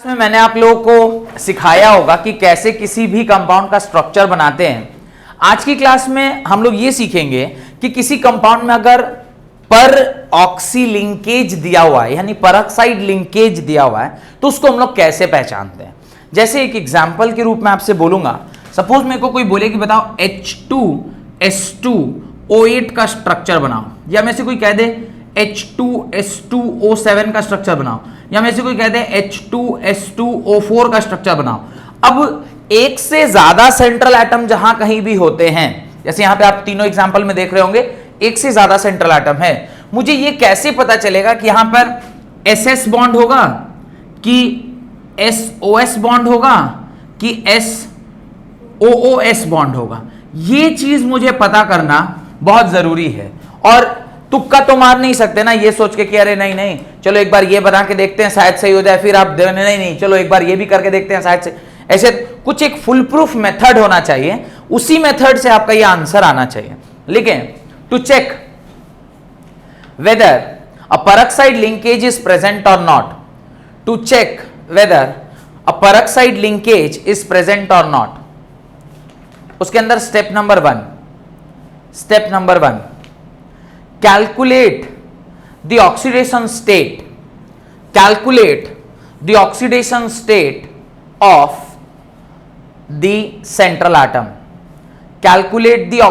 में मैंने आप लोगों को सिखाया होगा कि कैसे किसी भी कंपाउंड का स्ट्रक्चर बनाते हैं। आज की क्लास में हम लोग ये सीखेंगे कि किसी कंपाउंड में अगर पर ऑक्सी लिंकेज दिया हुआ है यानी परऑक्साइड लिंकेज दिया हुआ है तो उसको हम लोग कैसे पहचानते हैं। जैसे एक एग्जांपल के रूप में आपसे बोलूंगा, सपोज मेरे को कोई बोले कि बताओ H2S2O8 का स्ट्रक्चर बनाओ, या में से कोई कह दे H2S2O7 का स्ट्रक्चर बनाओ, या में से कोई कह दे H2S2O4 का स्ट्रक्चर बनाओ। अब एक से ज्यादा सेंट्रल एटम जहां कहीं भी होते हैं, जैसे यहां पे आप तीनों एग्जांपल में देख रहे होंगे एक से ज्यादा सेंट्रल एटम है, मुझे ये कैसे पता चलेगा कि यहां पर SS बॉन्ड होगा कि SOS बॉन्ड होगा कि SOOS बॉन्ड होगा। ये चीज मुझे पता करना बहुत जरूरी है। और तुक्का तो मार नहीं सकते ना ये सोच के कि अरे नहीं नहीं चलो एक बार ये बना के देखते हैं शायद सही हो जाए, फिर आप नहीं नहीं चलो एक बार ये भी करके देखते हैं शायद से। ऐसे कुछ एक फुल प्रूफ मेथड होना चाहिए, उसी मेथड से आपका ये आंसर आना चाहिए। लिखें, to check whether a peroxide linkage is present or not, to check whether a peroxide linkage is present or not, उसके अंदर step number one calculate the oxidation state of the central atom, calculate the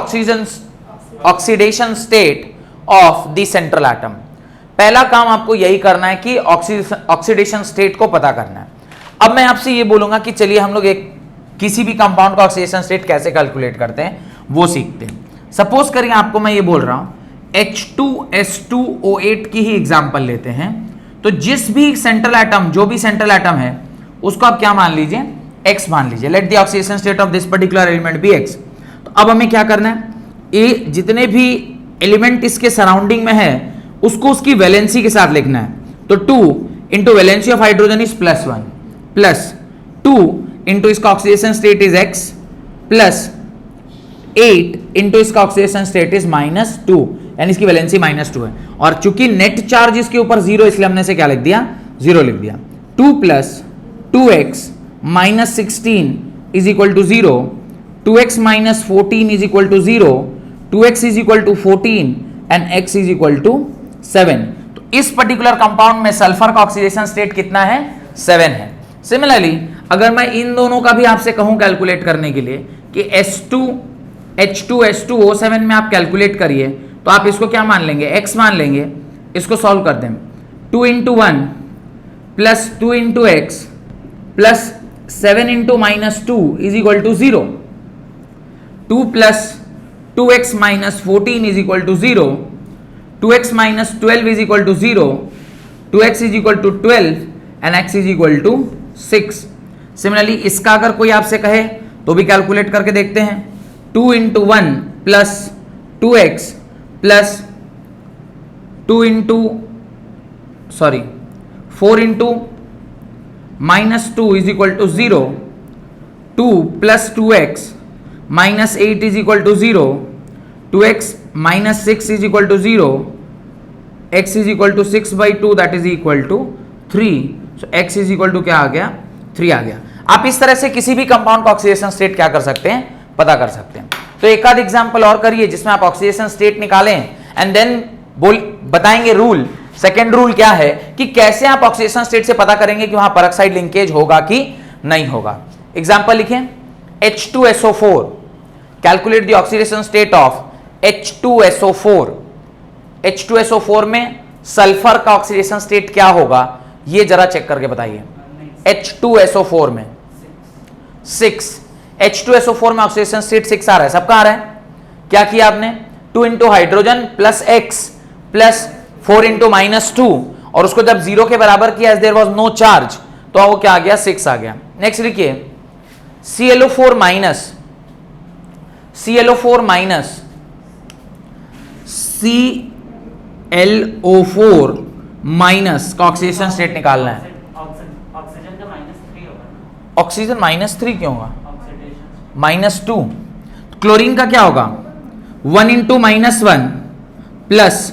oxidation state of the central atom। पहला काम आपको यही करना है कि oxidation state को पता करना है। अब मैं आपसे ये बोलूंगा कि चलिए हम लोग एक किसी भी कंपाउंड का ऑक्सीडेशन स्टेट कैसे कैलकुलेट करते हैं वो सीखते हैं। सपोज करिए आपको मैं ये बोल रहा हूं H2S2O8 की ही एग्जांपल लेते हैं, तो जिस भी सेंट्रल एटम जो भी सेंट्रल एटम है उसको आप क्या मान लीजिए, X मान लीजिए। Let the oxidation state of this particular element be X। तो अब हमें क्या करना है, ये जितने भी एलिमेंट इसके सराउंडिंग में है उसको उसकी वैलेंसी के साथ लिखना है। तो 2 into valency of hydrogen is +1 plus 2 into इसका oxidation state is X plus 8 into इसका ऑक्सीडेशन स्टेट इज -2, यानी इसकी वैलेंसी -2 है। और चूंकि नेट चार्ज इसके ऊपर 0 इसलिए हमने से क्या लिख दिया, 0 लिख दिया। 2 plus 2x -16 is equal to 0, 2x -14 is equal to 0, 2x is equal to 14 and x is equal to 7। तो इस पर्टिकुलर कंपाउंड में सल्फर का ऑक्सीडेशन स्टेट कितना है, 7 है। सिमिलरली अगर मैं इन दोनों का भी आपसे कहूं कैलकुलेट करने के लिए कि H2S2O7 में आप कैलकुलेट करिए, तो आप इसको क्या मान लेंगे, x मान लेंगे। इसको सॉल्व कर दें, 2 into 1 plus 2 into X plus 7 into -2 is equal to 0, 2 plus 2x -14 is equal to 0, 2x -12 is equal to 0, 2x is equal to 12 and x is equal to 6। Similarly इसका अगर कोई आपसे कहे तो भी कैलकुलेट करके देखते हैं। 2 into 1 plus 2x plus 4 into -2 is equal to 0, 2 plus 2x -8 is equal to 0, 2x -6 is equal to 0, x is equal to 6/2 that is equal to 3। so x is equal to क्या आ गया, 3 आ गया। आप इस तरह से किसी भी कंपाउंड का ऑक्सीडेशन स्टेट क्या कर सकते हैं, पता कर सकते हैं। तो एक आध एग्जांपल और करिए जिसमें आप ऑक्सीडेशन स्टेट निकालें एंड देन बताएंगे रूल। सेकेंड रूल क्या है कि कैसे आप ऑक्सीडेशन स्टेट से पता करेंगे कि वहां परऑक्साइड लिंकेज होगा कि नहीं होगा। एग्जांपल लिखें, H2SO4, calculate the oxidation state of H2SO4। H2SO4 में सल्फर का ऑक्सीडेशन स्टेट क्या होगा ये जरा चेक करके बताइए। H2SO4 में 6, H2SO4 में ऑक्सीडेशन स्टेट 6 आ रहा है, सबका आ रहा है। क्या किया आपने, 2 into hydrogen plus x plus 4 into -2 और उसको जब 0 के बराबर किया, as there was no charge, तो वो क्या आ गया, 6 आ गया। नेक्स्ट लिखिए, ClO4 माइनस का ऑक्सीडेशन स्टेट निकालना है। ऑक्सीजन का -3 होगा। ऑक्सीजन -3 क्यों होगा, -2। क्लोरीन का क्या होगा, 1 इंटू -1 प्लस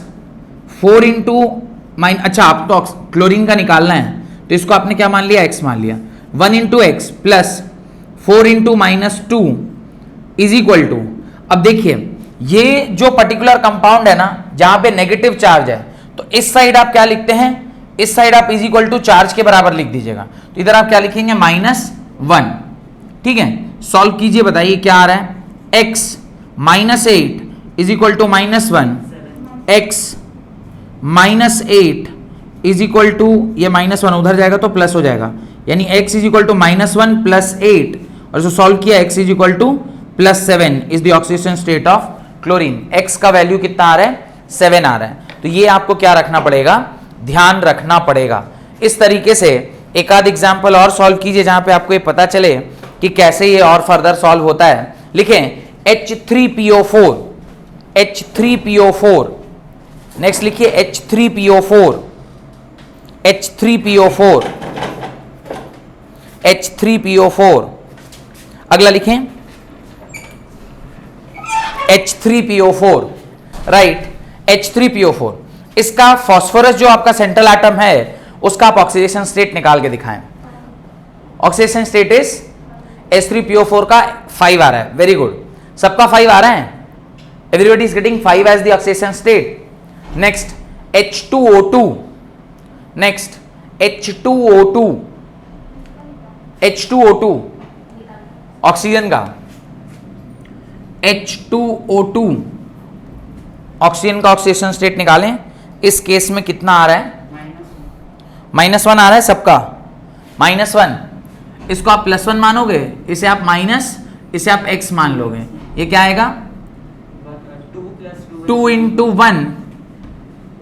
4 इंटू अच्छा आपको तो क्लोरीन का निकालना है, तो इसको आपने क्या मान लिया, x मान लिया। 1 into X plus 4 into minus 2 is equal to, अब देखिए ये जो पर्टिकुलर कंपाउंड है ना जहां पे नेगेटिव चार्ज है, तो इस साइड आप क्या लिखते हैं, इस साइड आप इज इक्वल टू चार्ज के बराबर लिख दीजिएगा। तो इधर आप क्या लिखेंगे, -1। ठीक है, सॉल्व कीजिए, बताइए क्या आ रहा है। x -8 is equal to -1, x -8 is equal to, ये -1 उधर जाएगा तो प्लस हो जाएगा, यानी x is equal to -1 plus 8, और जो सॉल्व किया x is equal to +7 is the oxidation state of chlorine. x का वैल्यू कितना आ रहा है, 7 आ रहा है। तो ये आपको क्या रखना पड़ेगा, ध्यान रखना पड़ेगा। इस तरीके से एक आध एग्जाम्पल और सॉल्व कीजिए जहां पे आपको ये पता चले कि कैसे ये और फर्दर सॉल्व होता है। लिखें H3PO4, H3PO4, नेक्स्ट लिखिए H3PO4, H3PO4, H3PO4, अगला लिखें H3PO4, राइट, H3PO4। इसका फास्फोरस जो आपका सेंट्रल एटम है उसका आप ऑक्सीडेशन स्टेट निकाल के दिखाएं। ऑक्सीडेशन स्टेट इज H3PO4 का 5 आ रहा है, वेरी गुड, सबका 5 आ रहा है, everybody is getting 5 as the oxidation state. Next H2O2, next H2O2, H2O2 oxygen का, H2O2 ऑक्सीजन का ऑक्सीडेशन स्टेट निकालें। इस केस में कितना आ रहा है, -1 आ रहा है सबका, -1। इसको आप +1 मानोगे, इसे आप माइनस, इसे आप x मान लोगे, ये क्या आएगा, 2 into 1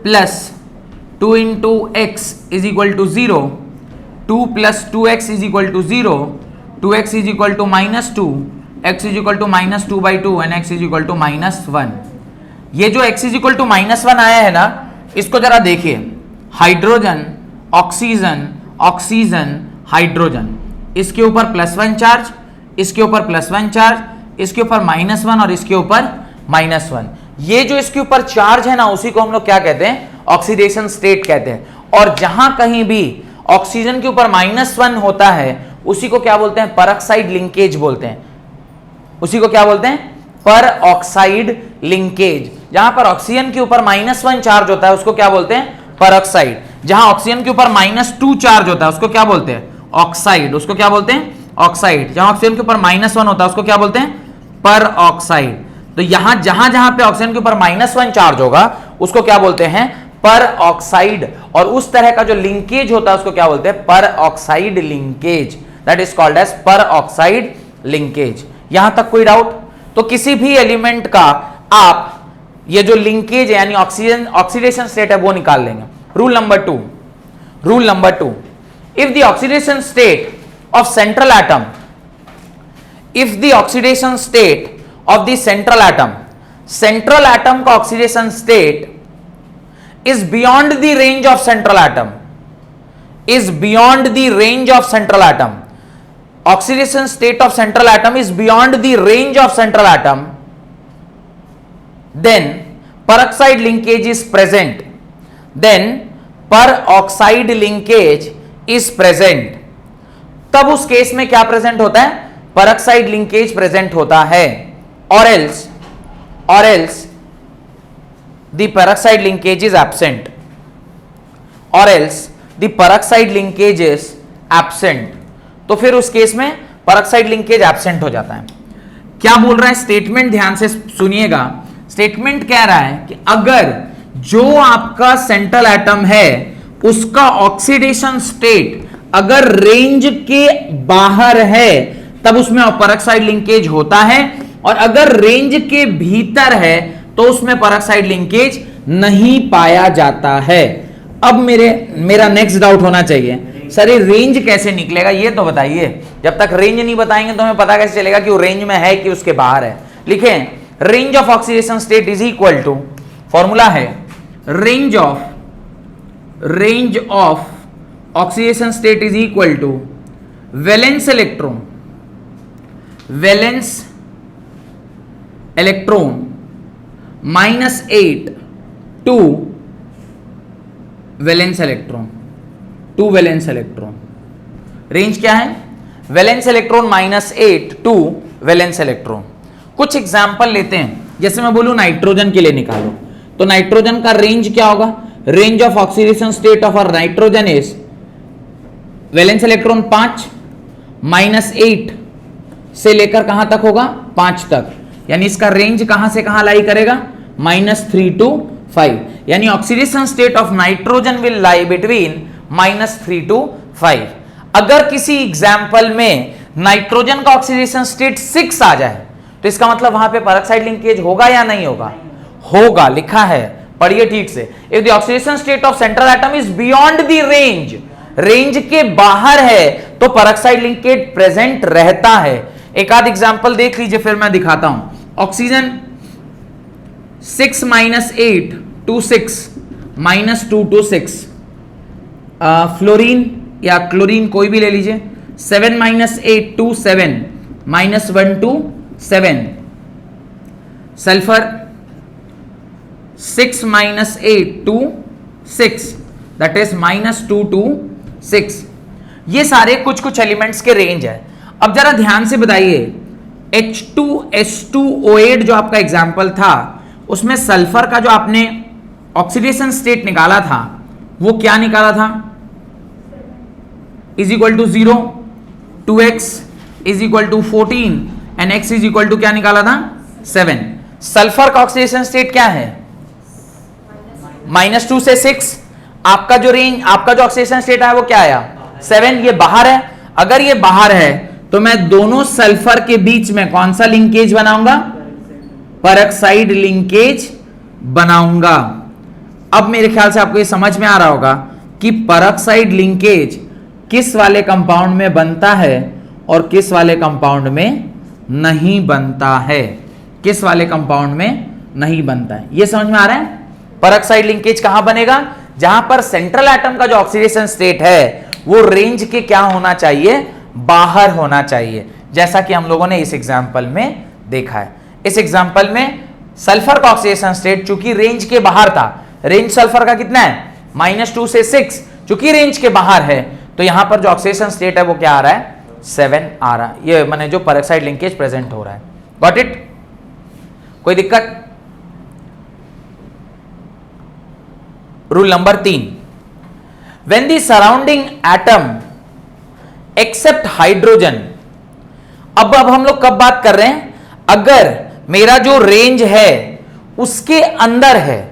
plus 2 into x is equal to 0, 2 plus 2x is equal to 0, 2x is equal to -2, x is equal to -2/2 and x is equal to -1। ये जो x इज इक्वल टू -1 आया है ना, इसको जरा देखिए, हाइड्रोजन ऑक्सीजन ऑक्सीजन हाइड्रोजन, इसके ऊपर +1 चार्ज, इसके ऊपर +1 चार्ज, इसके ऊपर -1 और इसके ऊपर -1। ये जो इसके ऊपर चार्ज है ना उसी को हम लोग क्या कहते हैं, ऑक्सीडेशन स्टेट कहते हैं। और जहां कहीं भी ऑक्सीजन के ऊपर -1 होता है उसी को क्या बोलते हैं, परऑक्साइड लिंकेज बोलते हैं। उसी को क्या बोलते हैं, परऑक्साइड लिंकेज। जहां पर ऑक्सीजन के ऊपर -1 चार्ज होता है उसको क्या बोलते हैं, परऑक्साइड। जहां ऑक्सीजन के ऊपर -2 चार्ज होता है उसको क्या बोलते हैं, ऑक्साइड। उसको क्या बोलते हैं, ऑक्साइड। जहां ऑक्सीजन के ऊपर -1 होता है उसको क्या बोलते हैं, परऑक्साइड। तो यहां जहां जहां पे ऑक्सीजन के ऊपर -1 चार्ज होगा उसको क्या बोलते हैं, परऑक्साइड। और उस तरह का जो लिंकेज होता है उसको क्या बोलते हैं, peroxide linkage. That is called as peroxide linkage. यहां तक कोई डाउट? तो किसी भी एलिमेंट का आप ये जो लिंकेज है यानी ऑक्सीजन ऑक्सीडेशन स्टेट है वो निकाल लेंगे। Rule number 2, rule number 2, if the oxidation state of central atom, if the oxidation state of the central atom का oxidation state is beyond the range of central atom, is beyond the range of central atom, oxidation state of central atom is beyond the range of central atom, then peroxide linkage is present, then peroxide linkage is present। तब उस case में क्या present होता है, peroxide linkage present होता है। or else the peroxide linkage is absent, or else the peroxide linkage is absent। तो फिर उस केस में परऑक्साइड लिंकेज एब्सेंट हो जाता है। क्या बोल रहा है स्टेटमेंट, ध्यान से सुनिएगा। स्टेटमेंट कह रहा है कि अगर जो आपका सेंट्रल एटम है उसका ऑक्सीडेशन स्टेट अगर रेंज के बाहर है तब उसमें परऑक्साइड लिंकेज होता है, और अगर रेंज के भीतर है तो उसमें परऑक्साइड लिंकेज नहीं पाया जाता है। अब मेरा नेक्स्ट डाउट होना चाहिए, सर ये रेंज कैसे निकलेगा ये तो बताइए। जब तक रेंज नहीं बताएंगे तो हमें पता कैसे चलेगा कि वो रेंज में है कि उसके बाहर है। लिखें range of oxidation state is equal to, formula है range of oxidation state is equal to valence electron -8 to valence electron 2 valence electron. Range क्या है? Valence electron -8 to valence electron. कुछ एग्जाम्पल लेते हैं, जैसे मैं बोलूं नाइट्रोजन के लिए निकालो, तो नाइट्रोजन का रेंज क्या होगा? Range of oxidation state of a nitrogen is valence electron 5 -8 से लेकर कहां तक होगा? 5 तक, यानी इसका रेंज कहां से कहां लाई करेगा? -3 टू 5, यानी oxidation state of nitrogen will lie between -3 to 5। अगर किसी एग्जाम्पल में नाइट्रोजन का ऑक्सीडेशन स्टेट 6 आ जाए तो इसका मतलब वहां पे पेरोक्साइड लिंकेज होगा या नहीं होगा? होगा, लिखा है, पढ़िए ठीक से। If the oxidation state of central atom is beyond the range, range के बाहर है, तो पेरोक्साइड लिंकेज प्रेजेंट रहता है। एक आध एग्जांपल देख लीजिए, फिर मैं दिखाता हूं। ऑक्सीजन 6 -8 टू 6 -2 टू 6, फ्लोरीन या क्लोरीन कोई भी ले लीजिए, 7 -8 to 7 -1 to 7, sulphur 6 -8 to 6, that is -2 to 6। ये सारे कुछ कुछ एलिमेंट्स के रेंज है। अब जरा ध्यान से बताइए, H2S2O8 जो आपका एग्जाम्पल था, उसमें सल्फर का जो आपने ऑक्सीडेशन स्टेट निकाला था, वो क्या निकाला था? Is equal to 0, 2x is equal to 14 and x is equal to क्या निकाला था? 7। सल्फर का ऑक्सीडेशन स्टेट क्या है? -2 से 6। आपका जो रेंज, आपका जो ऑक्सीडेशन स्टेट आया वो क्या आया? 7। ये बाहर है। अगर ये बाहर है तो मैं दोनों सल्फर के बीच में कौन सा लिंकेज बनाऊंगा? पेरोक्साइड लिंकेज बनाऊंगा। अब मेरे ख्याल से आपको ये समझ में आ रहा होगा कि पेरोक्साइड लिंकेज किस वाले कंपाउंड में बनता है और किस वाले कंपाउंड में नहीं बनता है, किस वाले कंपाउंड में नहीं बनता है। ये समझ में आ रहा है? पेरोक्साइड लिंकेज कहां बनेगा? जहां पर सेंट्रल एटम का जो ऑक्सीडेशन स्टेट है वो रेंज के क्या होना चाहिए? बाहर होना चाहिए, जैसा कि हम लोगों ने इस एग्जांपल में देखा है। इस एग्जांपल में सल्फर का ऑक्सीडेशन स्टेट चूंकि रेंज के बाहर था, रेंज सल्फर का कितना है? -2 से 6, चूंकि रेंज के बाहर है तो यहां पर जो ऑक्सीडेशन स्टेट है वो क्या आ रहा है? 7 आ रहा है। ये माने जो पेरोक्साइड लिंकेज प्रेजेंट हो रहा है। Got it? कोई दिक्कत? Rule number 3, when the surrounding atom except hydrogen, अब हम लोग कब बात कर रहे हैं? अगर मेरा जो रेंज है उसके अंदर है,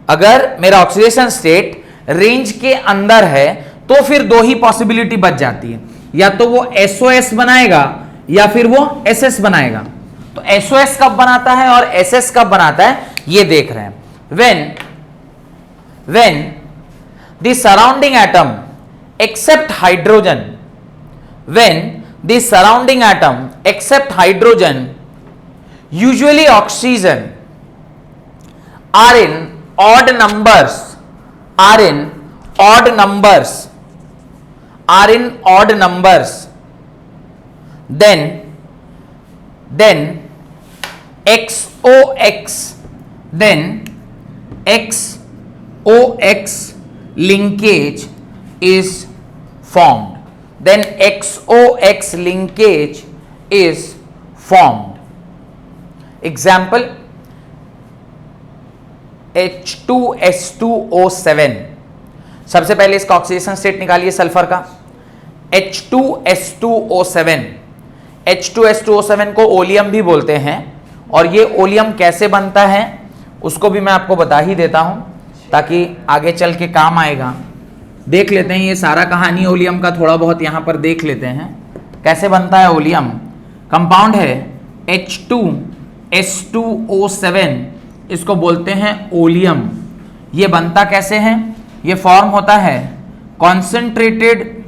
अगर मेरा ऑक्सीडेशन स्टेट रेंज के अंदर है तो फिर दो ही पॉसिबिलिटी बच जाती है, या तो वो SOS बनाएगा या फिर वो SS बनाएगा। तो SOS कब बनाता है और SS कब बनाता है ये देख रहे हैं। when the surrounding atom except hydrogen, when the surrounding atom except hydrogen, usually oxygen, are in odd numbers, are in odd numbers, are in odd numbers, then XOX, then XOX linkage is formed, then XOX linkage is formed. Example, H2S2O7, सबसे पहले इसका oxidation state निकालिए sulphur का, H2S2O7। H2S2O7 को oleum भी बोलते हैं, और ये ओलियम कैसे बनता है उसको भी मैं आपको बता ही देता हूं ताकि आगे चल के काम आएगा। देख लेते हैं ये सारा कहानी ओलियम का, थोड़ा बहुत यहां पर देख लेते हैं कैसे बनता है ओलियम। कंपाउंड है H2S2O7, इसको बोलते हैं ओलियम। ये बनता कैसे है? ये फॉर्म होता है कॉन्सेंट्रेटेड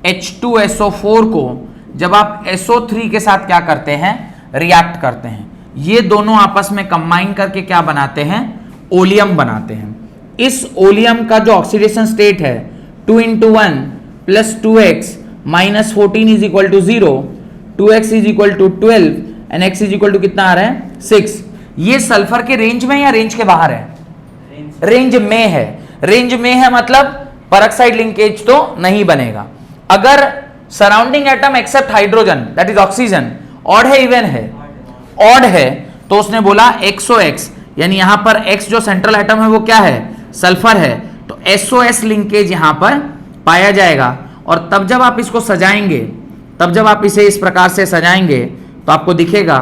H2SO4 को जब आप SO3 के साथ क्या करते हैं? रिएक्ट करते हैं। ये दोनों आपस में कंबाइन करके क्या बनाते हैं? ओलियम बनाते हैं। इस ओलियम का जो ऑक्सीडेशन स्टेट है 2 × 1 + 2x - 14 is equal to 0, 2x is equal to 12 and x is equal to कितना आ रहा है? 6। ये सल्फर के रेंज में या रेंज के बाहर है? रेंज में है। रेंज में है मतलब परऑक्साइड लिंकेज तो नहीं बनेगा। अगर surrounding atom except hydrogen that is oxygen odd है इवन है, ऑड है, तो उसने बोला XOX, यानी यहां पर X जो सेंट्रल एटम है वो क्या है, सल्फर है, तो SOS लिंकेज यहां पर पाया जाएगा। और तब जब आप इसको सजाएंगे, तब जब आप इसे इस प्रकार से सजाएंगे तो आपको दिखेगा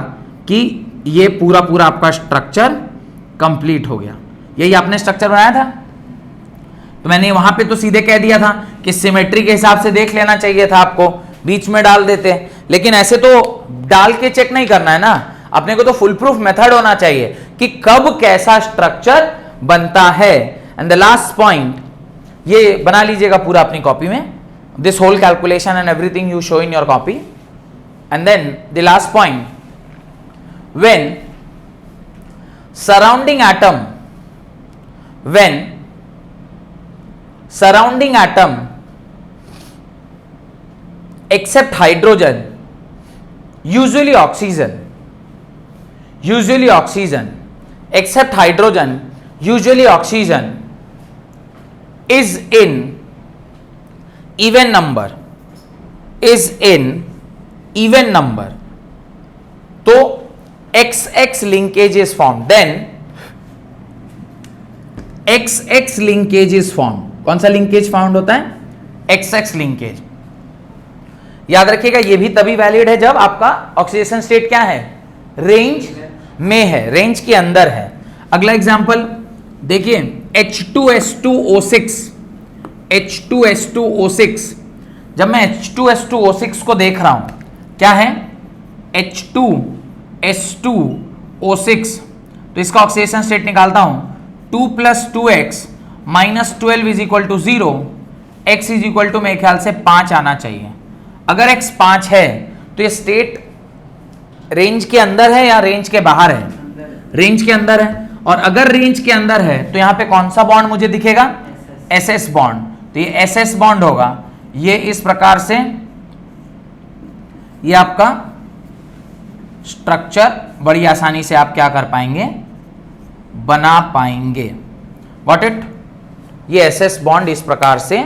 कि ये पूरा पूरा आपका स्ट्रक्चर कंप्लीट हो गया। यही आपने स्ट्रक्चर बनाया था, तो मैंने वहां पे तो सीधे कह दिया था कि सिमेट्री के हिसाब से देख लेना चाहिए था, आपको बीच में डाल देते, लेकिन ऐसे तो डाल के चेक नहीं करना है ना, अपने को तो फुल प्रूफ मेथड होना चाहिए कि कब कैसा स्ट्रक्चर बनता है। एंड द लास्ट पॉइंट, ये बना लीजिएगा पूरा अपनी कॉपी में, this whole calculation and everything you show in your copy. And then the last point, when surrounding atom except hydrogen, usually oxygen except hydrogen, usually oxygen is in even number, तो XX linkage is formed, then XX linkage is formed। कौन सा linkage found होता है, XX linkage. याद रखिएगा ये भी तभी वैलिड है जब आपका ऑक्सीडेशन स्टेट क्या है, रेंज में है, रेंज के अंदर है। अगला एग्जांपल देखिए, H2S2O6, जब मैं H2S2O6 को देख रहा हूं, क्या है H2S2O6, तो इसका ऑक्सीडेशन स्टेट निकालता हूं, 2 + 2x - 12 = 0, x = मेरे ख्याल से 5 आना चाहिए। अगर x 5 है तो ये स्टेट रेंज के अंदर है या रेंज के बाहर है, रेंज के अंदर है। और अगर रेंज के अंदर है तो यहां पे कौन सा बॉन्ड मुझे दिखेगा, SS बॉन्ड, तो ये SS बॉन्ड होगा। ये इस प्रकार से ये आपका स्ट्रक्चर बड़ी आसानी से आप क्या कर पाएंगे, बना पाएंगे। व्हाट इट, ये SS बॉन्ड इस प्रकार से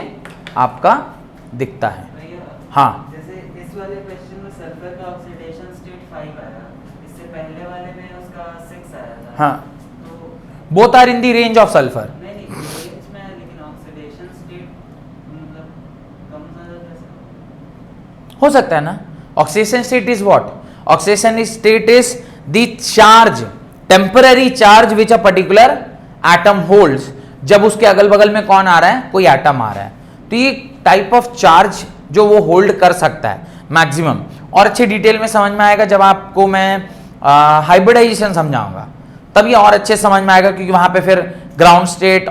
आपका दिखता है। हाँ, जैसे इस वाले क्वेश्चन में सल्फर का ऑक्सीडेशन स्टेट 5 आया, इससे पहले वाले में उसका 6 आया था। हाँ, तो both are in the range of sulphur. नहीं रेंज में है, लेकिन ऑक्सीडेशन स्टेट मतलब कम ज्यादा कैसे हो सकता है ना। Oxidation state is what, oxidation state is the charge, temporary charge which a particular atom holds. जब उसके अगल बगल में कौन आ रहा है, कोई एटम आ रहा है, तो ये टाइप ऑफ चार्ज जो वो होल्ड कर सकता है मैक्सिमम। और अच्छे डिटेल में समझ में आएगा जब आपको मैं हाइब्रिडाइजेशन समझाऊंगा, तब ये और अच्छे समझ में आएगा, क्योंकि वहां पे फिर ग्राउंड स्टेट,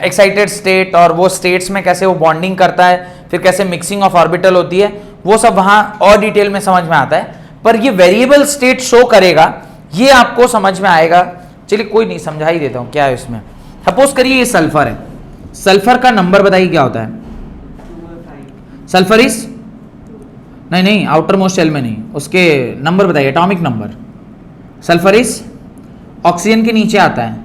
एक्साइटेड स्टेट और वो स्टेट्स में कैसे वो बॉन्डिंग करता है, फिर कैसे मिक्सिंग ऑफ ऑर्बिटल होती है, वो सब वहां और डिटेल में समझ में आता है। पर ये वेरिएबल स्टेट शो करेगा, ये आपको समझ में आएगा। चलिए कोई नहीं, समझा ही देता हूं क्या है इसमें। सपोज करिए ये सल्फर है, सल्फर का नंबर बताइए क्या होता है, 2 और 5। सल्फर इज नहीं आउटर मोस्ट शेल में नहीं, उसके नंबर बताइए, atomic number. Sulphur is oxygen के नीचे आता है,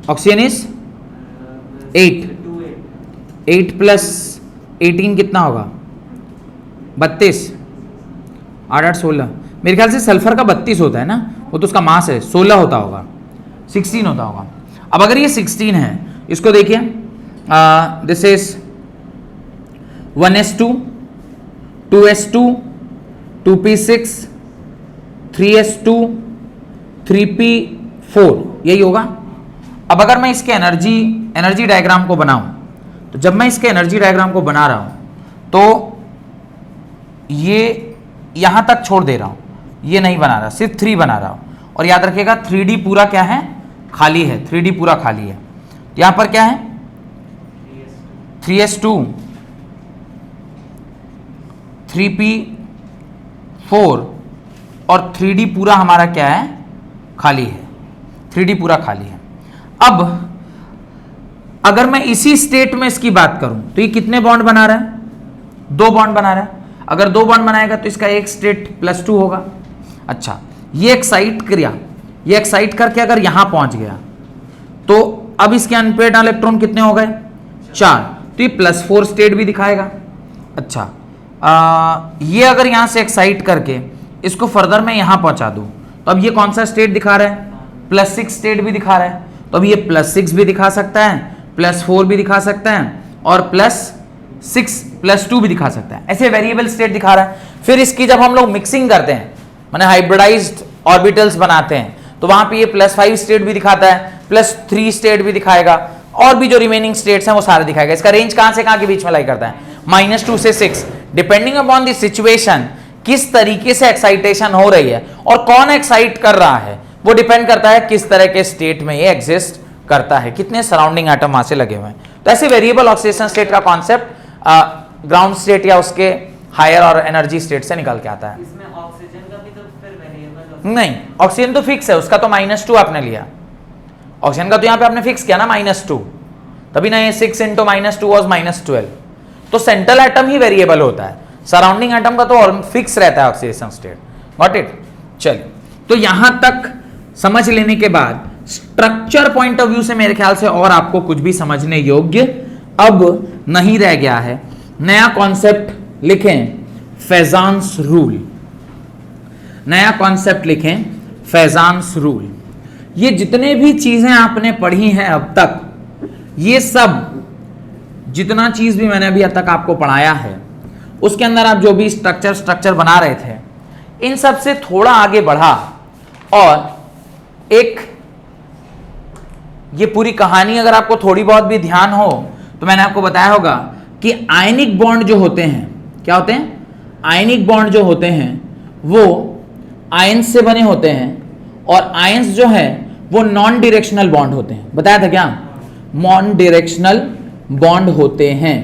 ऑक्सीजन इज 8 + 18 कितना होगा, 32, 8 8 16, मेरे ख्याल से सल्फर का 32 होता है ना, वो तो उसका मास है, 16 होता होगा, 16 होता होगा। अब अगर ये 16 है, इसको देखिए, this is 1s2, 2s2, 2p6, 3s2, 3p4, यही होगा। अब अगर मैं इसके एनर्जी डायग्राम को बनाऊं, तो जब मैं इसके एनर्जी डायग्राम को बना रहा हूं तो ये यहां तक छोड़ दे रहा हूं, ये नहीं बना रहा, सिर्फ 3 बना रहा हूं। और याद रखिएगा 3D पूरा क्या है, खाली है, 3D पूरा खाली है। यहां पर क्या है, 3s2, 3p4 और 3D पूरा हमारा क्या है, खाली है, 3D पूरा खाली है। अब अगर मैं इसी स्टेट में इसकी बात करूं तो ये कितने बॉन्ड बना रहा है, 2 बॉन्ड बना रहा है। अगर 2 बॉन्ड बनाएगा तो इसका एक स्टेट +2 होगा। अच्छा, ये एक्साइट क्रिया, ये एक्साइट करके अगर यहां पहुंच गया तो अब इसके अनपेयर्ड इलेक्ट्रॉन कितने हो गए? 4। तो ये +4 स्टेट भी दिखाएगा। अच्छा, ये अगर यहां से एक्साइट करके इसको फर्दर मैं यहां पहुंचा दूं तो अब ये कौन सा स्टेट दिखा रहा है? +6 स्टेट भी दिखा रहा है। तो अब ये +6 भी दिखा सकता है, +4 भी दिखा सकता है और +6 +2 भी दिखा सकता है। ऐसे वेरिएबल स्टेट दिखा रहा है। फिर इसकी जब हम लोग मिक्सिंग करते हैं, माने हाइब्रिडाइज्ड ऑर्बिटल्स बनाते हैं, तो वहां पे ये +5 स्टेट भी दिखाता है, +3 स्टेट भी दिखाएगा और भी जो रिमेनिंग स्टेट्स हैं वो सारे दिखाएगा। इसका रेंज कहां से कहां के बीच में लाई करता है? -2 से 6, डिपेंडिंग अपॉन द सिचुएशन, किस तरीके से एक्साइटेशन हो रही है और कौन एक्साइट कर रहा है वो डिपेंड करता है किस तरह के स्टेट में ये एग्जिस्ट करता है, कितने सराउंडिंग एटम वहां से लगे हुए हैं। तो ऐसे वेरिएबल ऑक्सीडेशन स्टेट का कॉन्सेप्ट ग्राउंड स्टेट या उसके हायर और एनर्जी स्टेट से निकल के आता है। इसमें ऑक्सीजन का भी तो फिर वेरिएबल नहीं, ऑक्सीजन तो फिक्स है, उसका तो -2 आपने लिया। ऑक्सीजन का तो यहाँ पे आपने फिक्स किया ना -2, तभी ना ये 6 × -2 was -12। तो सेंट्रल एटम ही वेरिएबल होता है, सराउंडिंग एटम का तो फिक्स रहता है ऑक्सीडेशन स्टेट। Got it? चलिए, तो यहां तक समझ लेने के बाद स्ट्रक्चर पॉइंट ऑफ व्यू से मेरे ख्याल से और आपको कुछ भी समझने योग्य अब नहीं रह गया है। नया कॉन्सेप्ट लिखें, फेजान्स रूल। नया कॉन्सेप्ट लिखें, फेजान्स रूल। ये जितने भी चीजें आपने पढ़ी हैं अब तक, ये सब जितना चीज भी मैंने अभी तक आपको पढ़ाया है, उसके अंदर आप जो भी स्ट्रक्चर बना रहे थे, इन सब से थोड़ा आगे बढ़ा और एक ये पूरी कहानी अगर आपको थोड़ी बहुत भी ध्यान हो तो मैंने आपको बताया होगा कि आयनिक बॉन्ड जो होते हैं, क्या होते हैं? आयनिक बॉन्ड जो होते हैं वो आयंस से बने होते हैं और आयंस जो है वो नॉन डायरेक्शनल बॉन्ड होते हैं। बताया था क्या? नॉन डायरेक्शनल बॉन्ड होते हैं,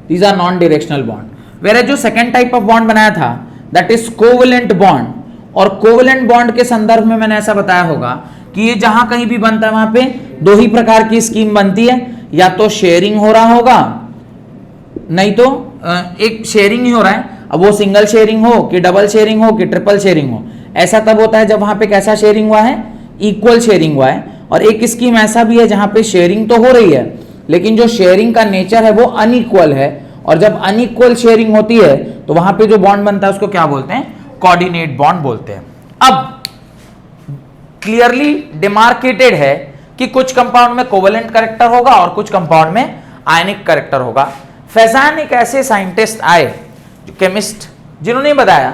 these are non directional bond. Where जो सेकेंड टाइप ऑफ बॉन्ड बनाया था दैट इज कोवेलेंट बॉन्ड। और कोवेलेंट बॉन्ड के संदर्भ में मैंने ऐसा बताया होगा कि ये जहां कहीं भी बनता है वहां पे दो ही प्रकार की स्कीम बनती है, या तो शेयरिंग हो रहा होगा, नहीं तो एक शेयरिंग ही हो रहा है। अब वो सिंगल शेयरिंग हो कि डबल शेयरिंग हो कि ट्रिपल शेयरिंग हो, ऐसा तब होता है जब वहां पे कैसा शेयरिंग हुआ है? इक्वल शेयरिंग हुआ है। और एक स्कीम ऐसा भी है जहां पे शेयरिंग तो हो रही है लेकिन जो शेयरिंग का नेचर है वो अनइक्वल है, और जब अनइक्वल शेयरिंग होती है तो वहां पे जो बॉन्ड बनता है उसको क्या बोलते हैं? कोऑर्डिनेट बॉन्ड बोलते हैं। अब क्लियरली डिमार्केटेड है कि कुछ कंपाउंड में कोवेलेंट कैरेक्टर होगा और कुछ कंपाउंड में आयनिक कैरेक्टर होगा। फेजान एक ऐसे साइंटिस्ट आए, जो केमिस्ट, जिन्होंने बताया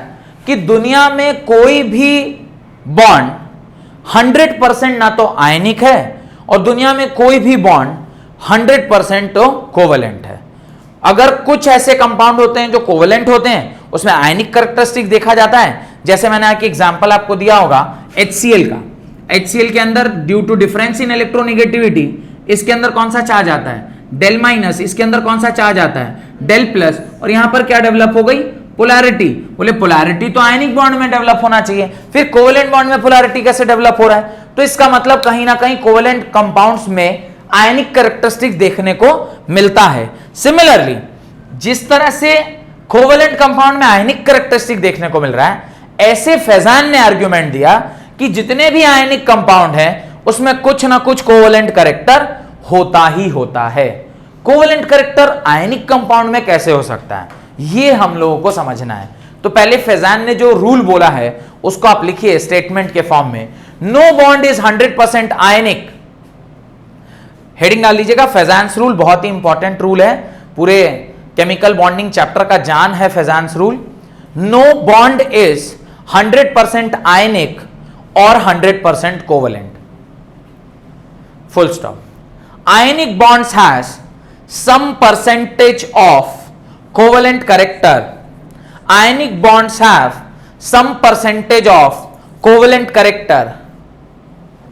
कि दुनिया में कोई भी बॉन्ड 100% ना तो आयनिक है और दुनिया में कोई भी बॉन्ड 100% तो कोवेलेंट है। अगर कुछ ऐसे कंपाउंड होते हैं जो कोवेलेंट होते हैं, उसमें आयनिक कैरेक्टरिस्टिक देखा जाता है, जैसे मैंने एक एग्जांपल आपको दिया होगा HCl का। HCl के अंदर due to difference in electronegativity इसके अंदर कौन सा चार्ज आता है? -, इसके अंदर कौन सा चार्ज आता है? Δ+, और यहां पर क्या डेवलप हो गई? पोलैरिटी। बोले पोलैरिटी तो आयनिक बॉन्ड में डेवलप होना चाहिए, फिर कोवेलेंट बॉन्ड में पोलैरिटी कैसे डेवलप हो रहा है? तो इसका मतलब कहीं ना कहीं कोवेलेंट कंपाउंड्स में आयनिक कैरेक्टरिस्टिक देखने को मिलता है। सिमिलरली जिस तरह से कोवेलेंट कंपाउंड में आयनिक कैरेक्टरिस्टिक देखने को मिल रहा है, ऐसे फेजान ने आर्गुमेंट दिया कि जितने भी आयनिक कंपाउंड हैं उसमें कुछ ना कुछ कोवेलेंट कैरेक्टर होता ही होता है। कोवेलेंट कैरेक्टर आयनिक कंपाउंड में कैसे हो सकता है, ये हम लोगों को समझना है। तो पहले फेजान ने जो रूल बोला है उसको आप लिखिए स्टेटमेंट के फॉर्म में, no bond is 100% ionic. Heading डाल लीजिएगा, फेजान्स रूल बहुत ही इंपॉर्टेंट रूल है, पूरे केमिकल बॉन्डिंग चैप्टर का जान है फेजान्स रूल। नो बॉन्ड इज 100% आयनिक और 100% covalent, full stop. Ionic bonds has some percentage of covalent character. Ionic bonds have some percentage of covalent character,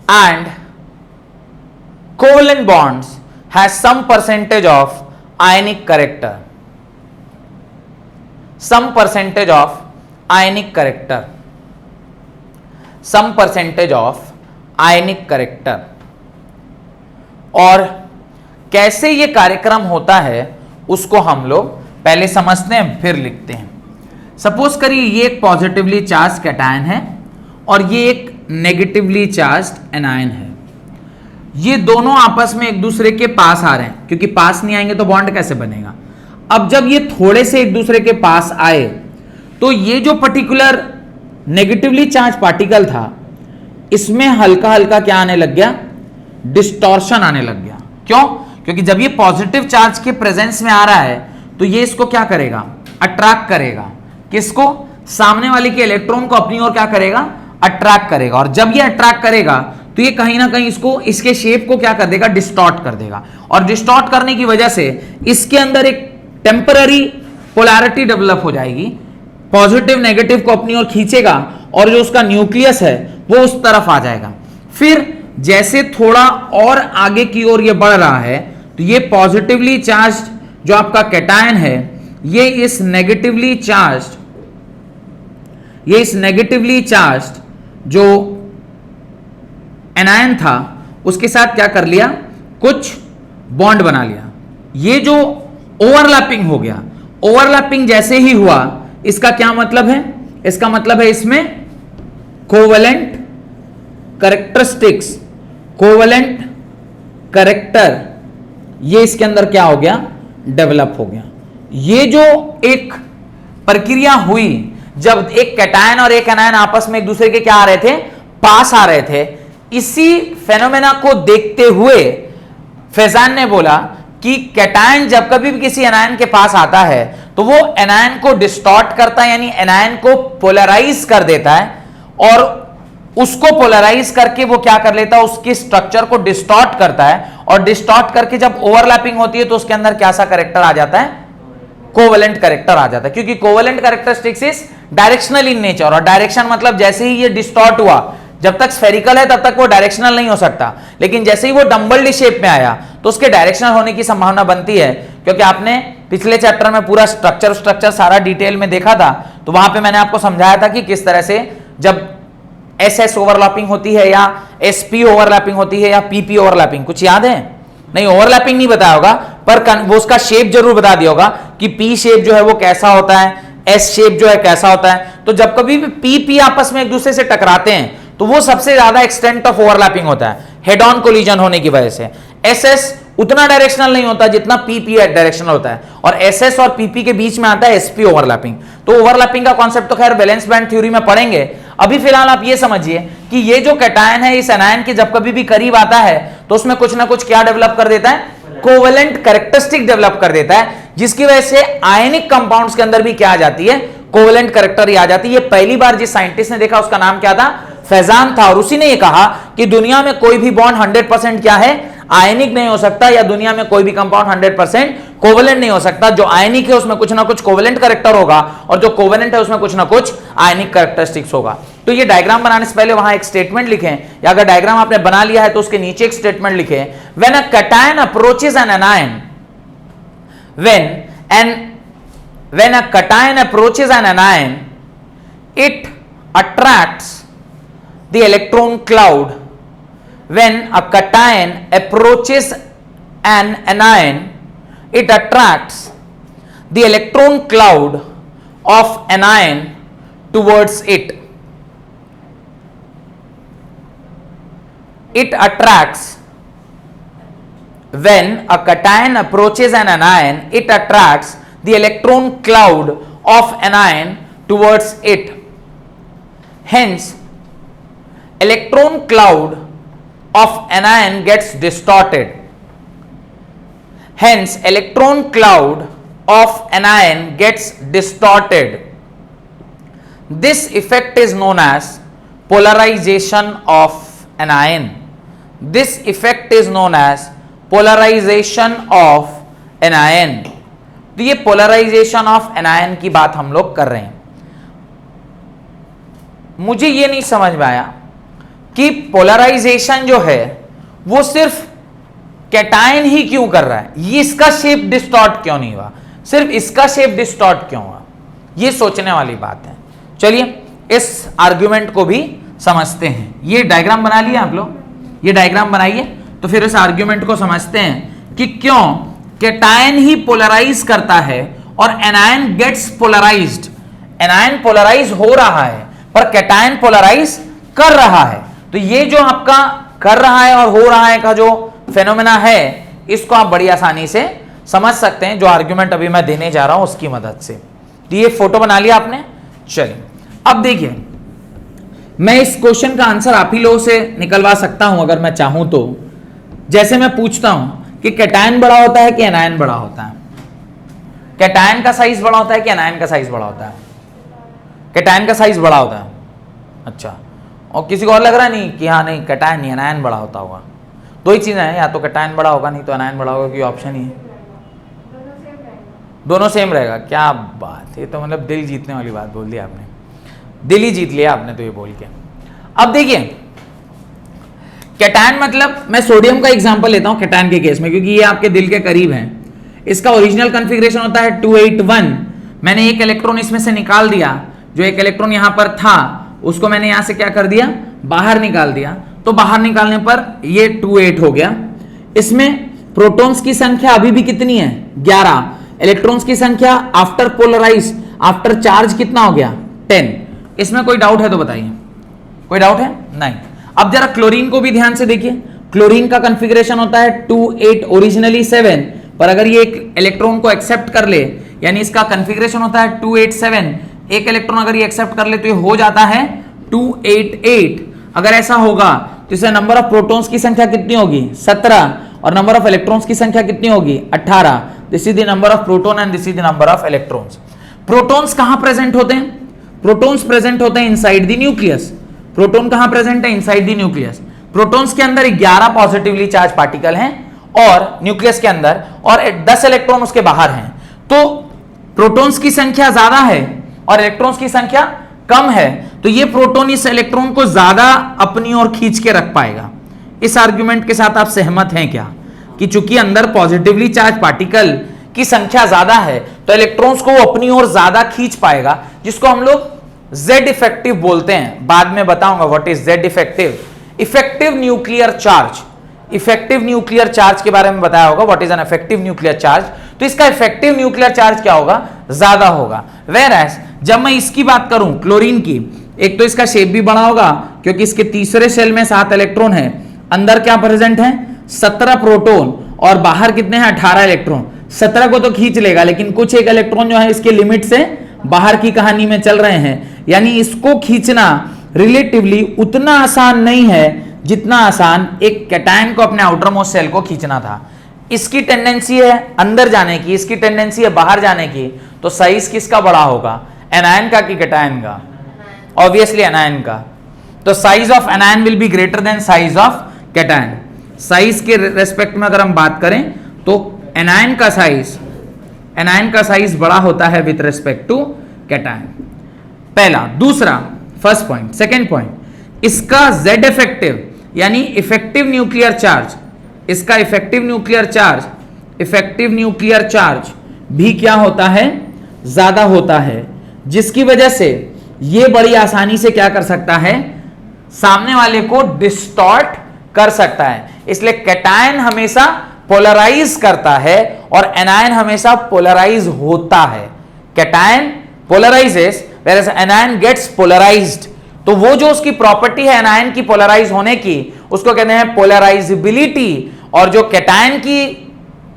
and covalent bonds has some percentage of ionic character. Some percentage of ionic character. Some percentage of ionic character. और कैसे ये कार्यक्रम होता है उसको हम लोग पहले समझते हैं फिर लिखते हैं। सपोज करिए ये एक पॉजिटिवली चार्ज कैटायन है और ये एक नेगेटिवली चार्ज्ड एनायन है। ये दोनों आपस में एक दूसरे के पास आ रहे हैं, क्योंकि पास नहीं आएंगे तो बॉन्ड कैसे बनेगा। अब जब ये थोड़े से एक दूसरे के पास आए तो ये जो पर्टिकुलर नेगेटिवली चार्ज पार्टिकल था इसमें हल्का हल्का क्या आने लग गया, डिस्टॉर्शन आने लग गया। क्यों? क्योंकि जब ये पॉजिटिव चार्ज के प्रेजेंस में आ रहा है तो ये इसको क्या करेगा, अट्रैक्ट करेगा। किसको? सामने वाले के इलेक्ट्रॉन को अपनी ओर क्या करेगा, अट्रैक्ट करेगा। और जब ये अट्रैक्ट करेगा तो ये कहीं ना कहीं इसको, इसके शेप को क्या कर देगा, डिस्टॉर्ट कर देगा। और डिस्टॉर्ट करने की वजह से इसके अंदर एक टेम्पररी पोलैरिटी डेवलप हो जाएगी, पॉजिटिव नेगेटिव को अपनी ओर खींचेगा और जो उसका न्यूक्लियस है वो उस तरफ आ जाएगा। फिर जैसे थोड़ा और आगे की ओर ये बढ़ रहा है तो ये पॉजिटिवली चार्ज जो आपका कैटायन है ये इस नेगेटिवली चार्ज जो एनायन था उसके साथ क्या कर लिया, कुछ बॉन्ड बना लिया। ये जो ओवरलैपिंग हो गया, ओवरलैपिंग जैसे ही हुआ इसका क्या मतलब है, इसका मतलब है इसमें कोवेलेंट कैरेक्टरिस्टिक्स, कोवेलेंट कैरेक्टर ये इसके अंदर क्या हो गया, डेवलप हो गया। ये जो एक प्रक्रिया हुई जब एक कैटायन और एक एनायन आपस में एक दूसरे के क्या आ रहे थे, पास आ रहे थे, इसी फेनोमेना को देखते हुए फैजान ने बोला कि कैटायन जब कभी भी किसी एनायन के पास आता है तो वो एनायन को डिस्टॉर्ट करता है, यानी एनायन को पोलराइज कर देता है और उसको पोलराइज करके वो क्या कर लेता है, उसके स्ट्रक्चर को डिस्टॉर्ट करता है। और डिस्टॉर्ट करके जब ओवरलैपिंग होती है तो उसके अंदर क्या सा कैरेक्टर आ जाता है, कोवेलेंट कैरेक्टर आ जाता है। क्योंकि covalent characteristics is directional in nature, और डायरेक्शन मतलब जैसे ही ये डिस्टॉर्ट हुआ, जब तक स्फेरिकल है तब तक वो डायरेक्शनल नहीं हो सकता, लेकिन जैसे ही वो डम्बल डी शेप में आया तो उसके डायरेक्शनल होने की संभावना बनती है। क्योंकि आपने पिछले चैप्टर में पूरा स्ट्रक्चर सारा डिटेल में देखा था, तो वहां पे मैंने आपको समझाया था कि किस तरह से जब एसएस ओवरलैपिंग होती है या एसपी ओवरलैपिंग होती है या पीपी ओवरलैपिंग, कुछ याद है? नहीं, ओवरलैपिंग नहीं बताया होगा, पर वो उसका शेप जरूर बता दिया होगा कि पी शेप जो है वो कैसा होता है, एस शेप जो है कैसा होता है। तो जब कभी भी पी आपस में एक दूसरे से टकराते हैं तो वो सबसे ज्यादा एक्सटेंट ऑफ ओवरलैपिंग होता है, हेड ऑन कोलिजन होने की वजह से। एसएस उतना डायरेक्शनल नहीं होता जितना पीपी डायरेक्शनल होता है, और एसएस और पीपी के बीच में आता है एसपी ओवरलैपिंग। तो ओवरलैपिंग का कॉन्सेप्ट तो खैर वैलेंस बैंड थ्योरी में पढ़ेंगे। अभी फिलहाल आप ये समझिए कि ये जो कैटायन है इस एनायन के जब कभी भी करीब आता है तो उसमें कुछ ना कुछ क्या डेवलप कर देता है, कोवेलेंट कैरेक्टरिस्टिक डेवलप कर देता है, जिसकी वजह से आयनिक कंपाउंड्स के अंदर भी क्या आ जाती है, कोवेलेंट कैरेक्टर आ जाती है। ये पहली बार जिस साइंटिस्ट ने देखा उसका नाम क्या था, फैजान था, और उसी ने ये कहा कि दुनिया में कोई भी बॉन्ड 100% क्या है, आयनिक नहीं हो सकता, या दुनिया में कोई भी कंपाउंड 100% कोवेलेंट नहीं हो सकता। जो आयनिक है उसमें कुछ ना कुछ कोवेलेंट कैरेक्टर होगा और जो कोवेलेंट है उसमें कुछ ना कुछ आयनिक कैरेक्टरिस्टिक्स होगा। तो ये डायग्राम बनाने से पहले वहां एक स्टेटमेंट लिखें, या अगर डायग्राम आपने बना लिया है तो उसके नीचे एक स्टेटमेंट लिखें, when a cation approaches an anion, when a cation approaches an anion, it attracts the electron cloud. When a cation approaches an anion, it attracts the electron cloud of anion towards it. It attracts, when a cation approaches an anion, it attracts the electron cloud of anion towards it. Hence, electron cloud of anion gets distorted. Hence, electron cloud of anion gets distorted. This effect is known as polarization of anion. This effect is known as polarization of anion. तो ये polarisation of anion की बात हम लोग कर रहे हैं। मुझे ये नहीं समझ में आया कि पोलराइजेशन जो है वो सिर्फ कैटायन ही क्यों कर रहा है, ये इसका शेप डिस्टॉर्ट क्यों नहीं हुआ, सिर्फ इसका शेप डिस्टॉर्ट क्यों हुआ, ये सोचने वाली बात है। चलिए इस आर्ग्यूमेंट को भी समझते हैं। ये डायग्राम बना लिया आप लोग, ये डायग्राम बनाइए, तो फिर इस आर्ग्यूमेंट को समझते हैं कि क्यों कैटायन ही पोलराइज करता है और anion gets polarised. Anion polarise हो रहा है पर कैटायन पोलराइज कर रहा है। तो ये जो आपका कर रहा है और हो रहा है का जो फेनोमेना है, इसको आप बड़ी आसानी से समझ सकते हैं, जो आर्ग्यूमेंट अभी मैं देने जा रहा हूं उसकी मदद से। तो ये फोटो बना लिया आपने। चलिए अब देखिए, मैं इस क्वेश्चन का आंसर आप ही लोगों से निकलवा सकता हूं अगर मैं चाहूं तो। जैसे मैं पूछता हूं कि कैटायन बड़ा होता है कि एनायन बड़ा होता है? कैटायन का साइज बड़ा होता है कि एनायन का साइज बड़ा होता है? कैटायन का साइज बड़ा होता है। अच्छा, और किसी को और लग रहा नहीं कि हाँ नहीं कैटायन नहीं एनायन बड़ा होता होगा? दो ही चीजें हैं, या तो कैटायन बड़ा होगा नहीं तो एनायन बड़ा होगा, कोई ऑप्शन ही है। दोनों सेम रहेगा। क्या बात, ये तो मतलब दिल जीतने वाली बात बोल दी आपने, दिल ही जीत लिया आपने तो ये बोल के। अब देखिए कैटायन मतलब, मैं सोडियम का एग्जांपल लेता हूं कैटायन के केस में, क्योंकि ये आपके दिल के करीब है। इसका ओरिजिनल कॉन्फ़िगरेशन होता है 281। मैंने एक इलेक्ट्रॉन इसमें से निकाल दिया, जो एक इलेक्ट्रॉन यहां पर था उसको मैंने यहां से क्या कर दिया, बाहर निकाल दिया। तो बाहर निकालने पर ये 28 हो गया। इसमें प्रोटॉन्स की संख्या अभी भी कितनी है, 11। इलेक्ट्रॉन्स की संख्या आफ्टर पोलराइज, आफ्टर चार्ज कितना हो गया, 10। इसमें कोई डाउट है तो बताइए, कोई डाउट है? नहीं। अब जरा क्लोरीन को भी ध्यान से देखिए। क्लोरीन का कॉन्फ़िगरेशन होता है 28, ओरिजिनली 7, पर अगर ये एक इलेक्ट्रॉन को एक्सेप्ट कर ले, यानी इसका कॉन्फ़िगरेशन होता है 287, एक इलेक्ट्रॉन अगर ये एक्सेप्ट कर ले तो ये हो जाता है 288। अगर ऐसा होगा तो इसे नंबर ऑफ प्रोटॉन्स की संख्या कितनी होगी, 17, और नंबर ऑफ इलेक्ट्रॉन्स की संख्या कितनी होगी, 18। This is the number of proton and this is the number of electrons. Protons कहां प्रेजेंट होते हैं? प्रोटॉन्स प्रेजेंट होते हैं इनसाइड द न्यूक्लियस। प्रोटॉन कहां प्रेजेंट है, इनसाइड द न्यूक्लियस। प्रोटॉन्स के अंदर 11 पॉजिटिवली चार्ज पार्टिकल हैं और न्यूक्लियस के अंदर, और 10 इलेक्ट्रॉन उसके बाहर हैं। तो प्रोटॉन्स की संख्या ज्यादा है और इलेक्ट्रॉन्स की संख्या कम है, तो ये प्रोटॉन इस इलेक्ट्रॉन को ज्यादा अपनी ओर खींच के रख पाएगा। इस आर्गुमेंट के साथ आप सहमत हैं क्या, कि चूंकि अंदर पॉजिटिवली चार्ज पार्टिकल की संख्या ज्यादा है तो इलेक्ट्रॉन्स को वो अपनी ओर ज्यादा खींच पाएगा, जिसको हम लोग Z इफेक्टिव बोलते हैं। बाद में बताऊंगा what is Z effective. Effective nuclear charge, effective nuclear charge के बारे में बताया होगा, what is an effective nuclear charge. तो इसका इफेक्टिव न्यूक्लियर चार्ज क्या होगा, ज्यादा होगा। वेयरएज जब मैं इसकी बात करूं क्लोरीन की, एक तो इसका शेप भी बड़ा होगा क्योंकि इसके तीसरे शेल में 7 इलेक्ट्रॉन है, अंदर क्या प्रेजेंट है, 17 प्रोटॉन, और बाहर कितने हैं, 18 इलेक्ट्रॉन। 17 को तो खींच लेगा, लेकिन कुछ एक इलेक्ट्रॉन जो है इसके लिमिट से बाहर की कहानी में चल रहे हैं, यानी इसको खींचना रिलेटिवली उतना आसान नहीं है जितना आसान एक कैटायन को अपने आउटर मोस्ट सेल को खींचना था। इसकी टेंडेंसी है अंदर जाने की, इसकी टेंडेंसी है बाहर जाने की, तो साइज किसका बड़ा होगा, एनायन का कि कैटायन का? ऑब्वियसली एनायन का। तो size of anion will be greater than size of cation. Size के रेस्पेक्ट में अगर हम बात करें तो एनायन का साइज बड़ा होता है विथ रेस्पेक्ट टू कैटायन। पहला। दूसरा, फर्स्ट पॉइंट। सेकेंड पॉइंट, इसका Z इफेक्टिव यानी इफेक्टिव न्यूक्लियर चार्ज, इसका इफेक्टिव न्यूक्लियर चार्ज भी क्या होता है, ज्यादा होता है, जिसकी वजह से ये बड़ी आसानी से क्या कर सकता है, सामने वाले को डिस्टॉर्ट कर सकता है। इसलिए कैटायन हमेशा पोलराइज करता है और एनायन हमेशा पोलराइज होता है। Cation polarizes whereas anion gets polarized। तो वो जो उसकी प्रॉपर्टी है एनायन की पोलराइज होने की, उसको कहते हैं पोलराइजिबिलिटी, और जो कैटायन की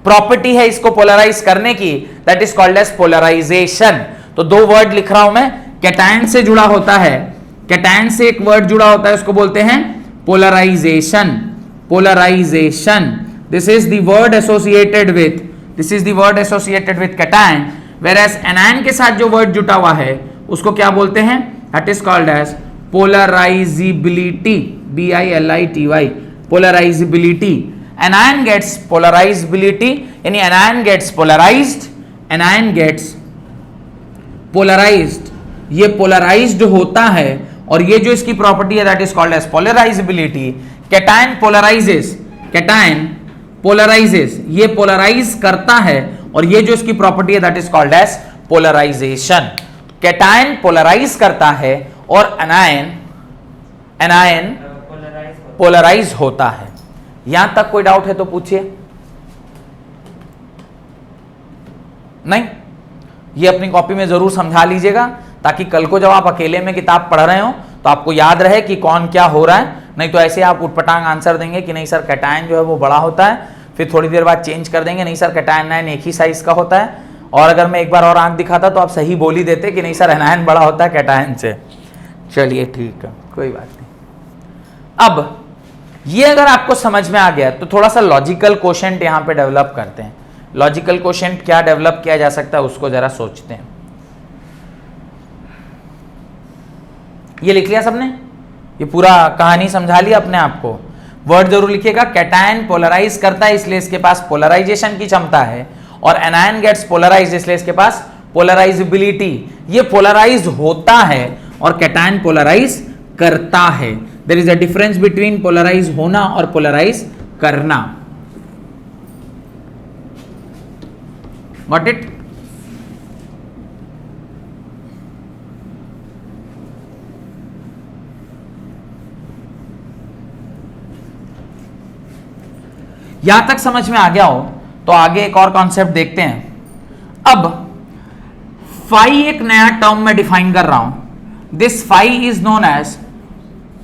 प्रॉपर्टी है इसको पोलराइज करने की, that is called as polarisation. तो दो वर्ड लिख रहा हूं मैं, कैटायन से जुड़ा होता है, कैटायन से एक वर्ड जुड़ा होता है, उसको बोलते हैं polarisation. Polarisation, this is the word associated with cation. whereas anion के साथ जो वर्ड जुटा हुआ है उसको क्या बोलते हैं, that is called as polarizability, BILITY, polarizability. anion gets polarizability, यानी anion gets polarized, ये पोलराइज्ड होता है, और ये जो इसकी प्रॉपर्टी है that is called as polarizability. Cation polarizes, ये पोलराइज करता है, और ये जो इसकी प्रॉपर्टी है that is called as polarisation. Cation polarise करता है और एनायन पोलराइज होता है। यहां तक कोई डाउट है तो पूछिए। नहीं, ये अपनी कॉपी में जरूर समझा लीजिएगा, ताकि कल को जब आप अकेले में किताब पढ़ रहे हो तो आपको याद रहे कि कौन क्या हो रहा है। नहीं तो ऐसे आप उटपटांग आंसर देंगे कि नहीं सर कैटायन जो है वो बड़ा होता है, फिर थोड़ी देर बाद चेंज कर देंगे, नहीं सर कैटायन आयन एक ही साइज का होता है। और अगर मैं एक बार और आंख दिखाता तो आप सही बोल ही देते कि नहीं सर एनायन बड़ा होता है कैटायन से। चलिए ठीक है, कोई बात नहीं। अब ये अगर आपको समझ में आ गया तो थोड़ा सा लॉजिकल क्वोशेंट यहां पे डेवलप करते हैं। लॉजिकल क्वोशेंट क्या डेवलप किया जा सकता है उसको जरा सोचते हैं। ये लिख लिया सबने? ये पूरा कहानी समझा लिया अपने आप को? वर्ड जरूर लिखिएगा। कैटायन पोलराइज करता है इसलिए इसके पास पोलराइजेशन की क्षमता है, और एनायन गेट्स पोलराइज इसलिए इसके पास पोलराइजेबिलिटी। ये पोलराइज होता है और कैटायन पोलराइज करता है। There is a difference between polarise होना और पोलराइज करना। Got it? यहां तक समझ में आ गया हो तो आगे एक और कॉन्सेप्ट देखते हैं। अब फाई एक नया टर्म में डिफाइन कर रहा हूं। This phi is known as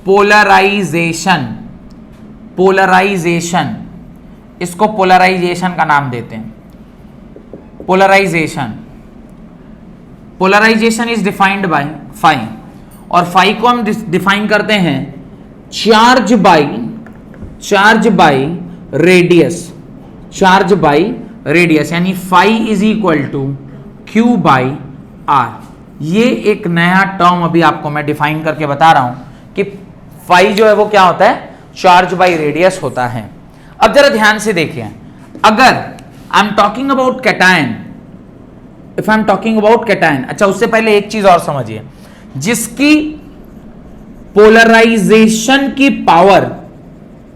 polarization. Polarization, इसको पोलराइजेशन का नाम देते हैं। Polarisation, polarization is defined by phi, और फाई को हम डिफाइन करते हैं charge by radius. Charge by radius यानी phi is equal to Q by R. ये एक नया टर्म अभी आपको मैं डिफाइन करके बता रहा हूं कि फाई जो है वो क्या होता है, चार्ज बाय रेडियस होता है। अब जरा ध्यान से देखिए, अगर I am talking about cation, if I am talking about cation, अच्छा उससे पहले एक चीज और समझिए, जिसकी पोलराइजेशन की पावर,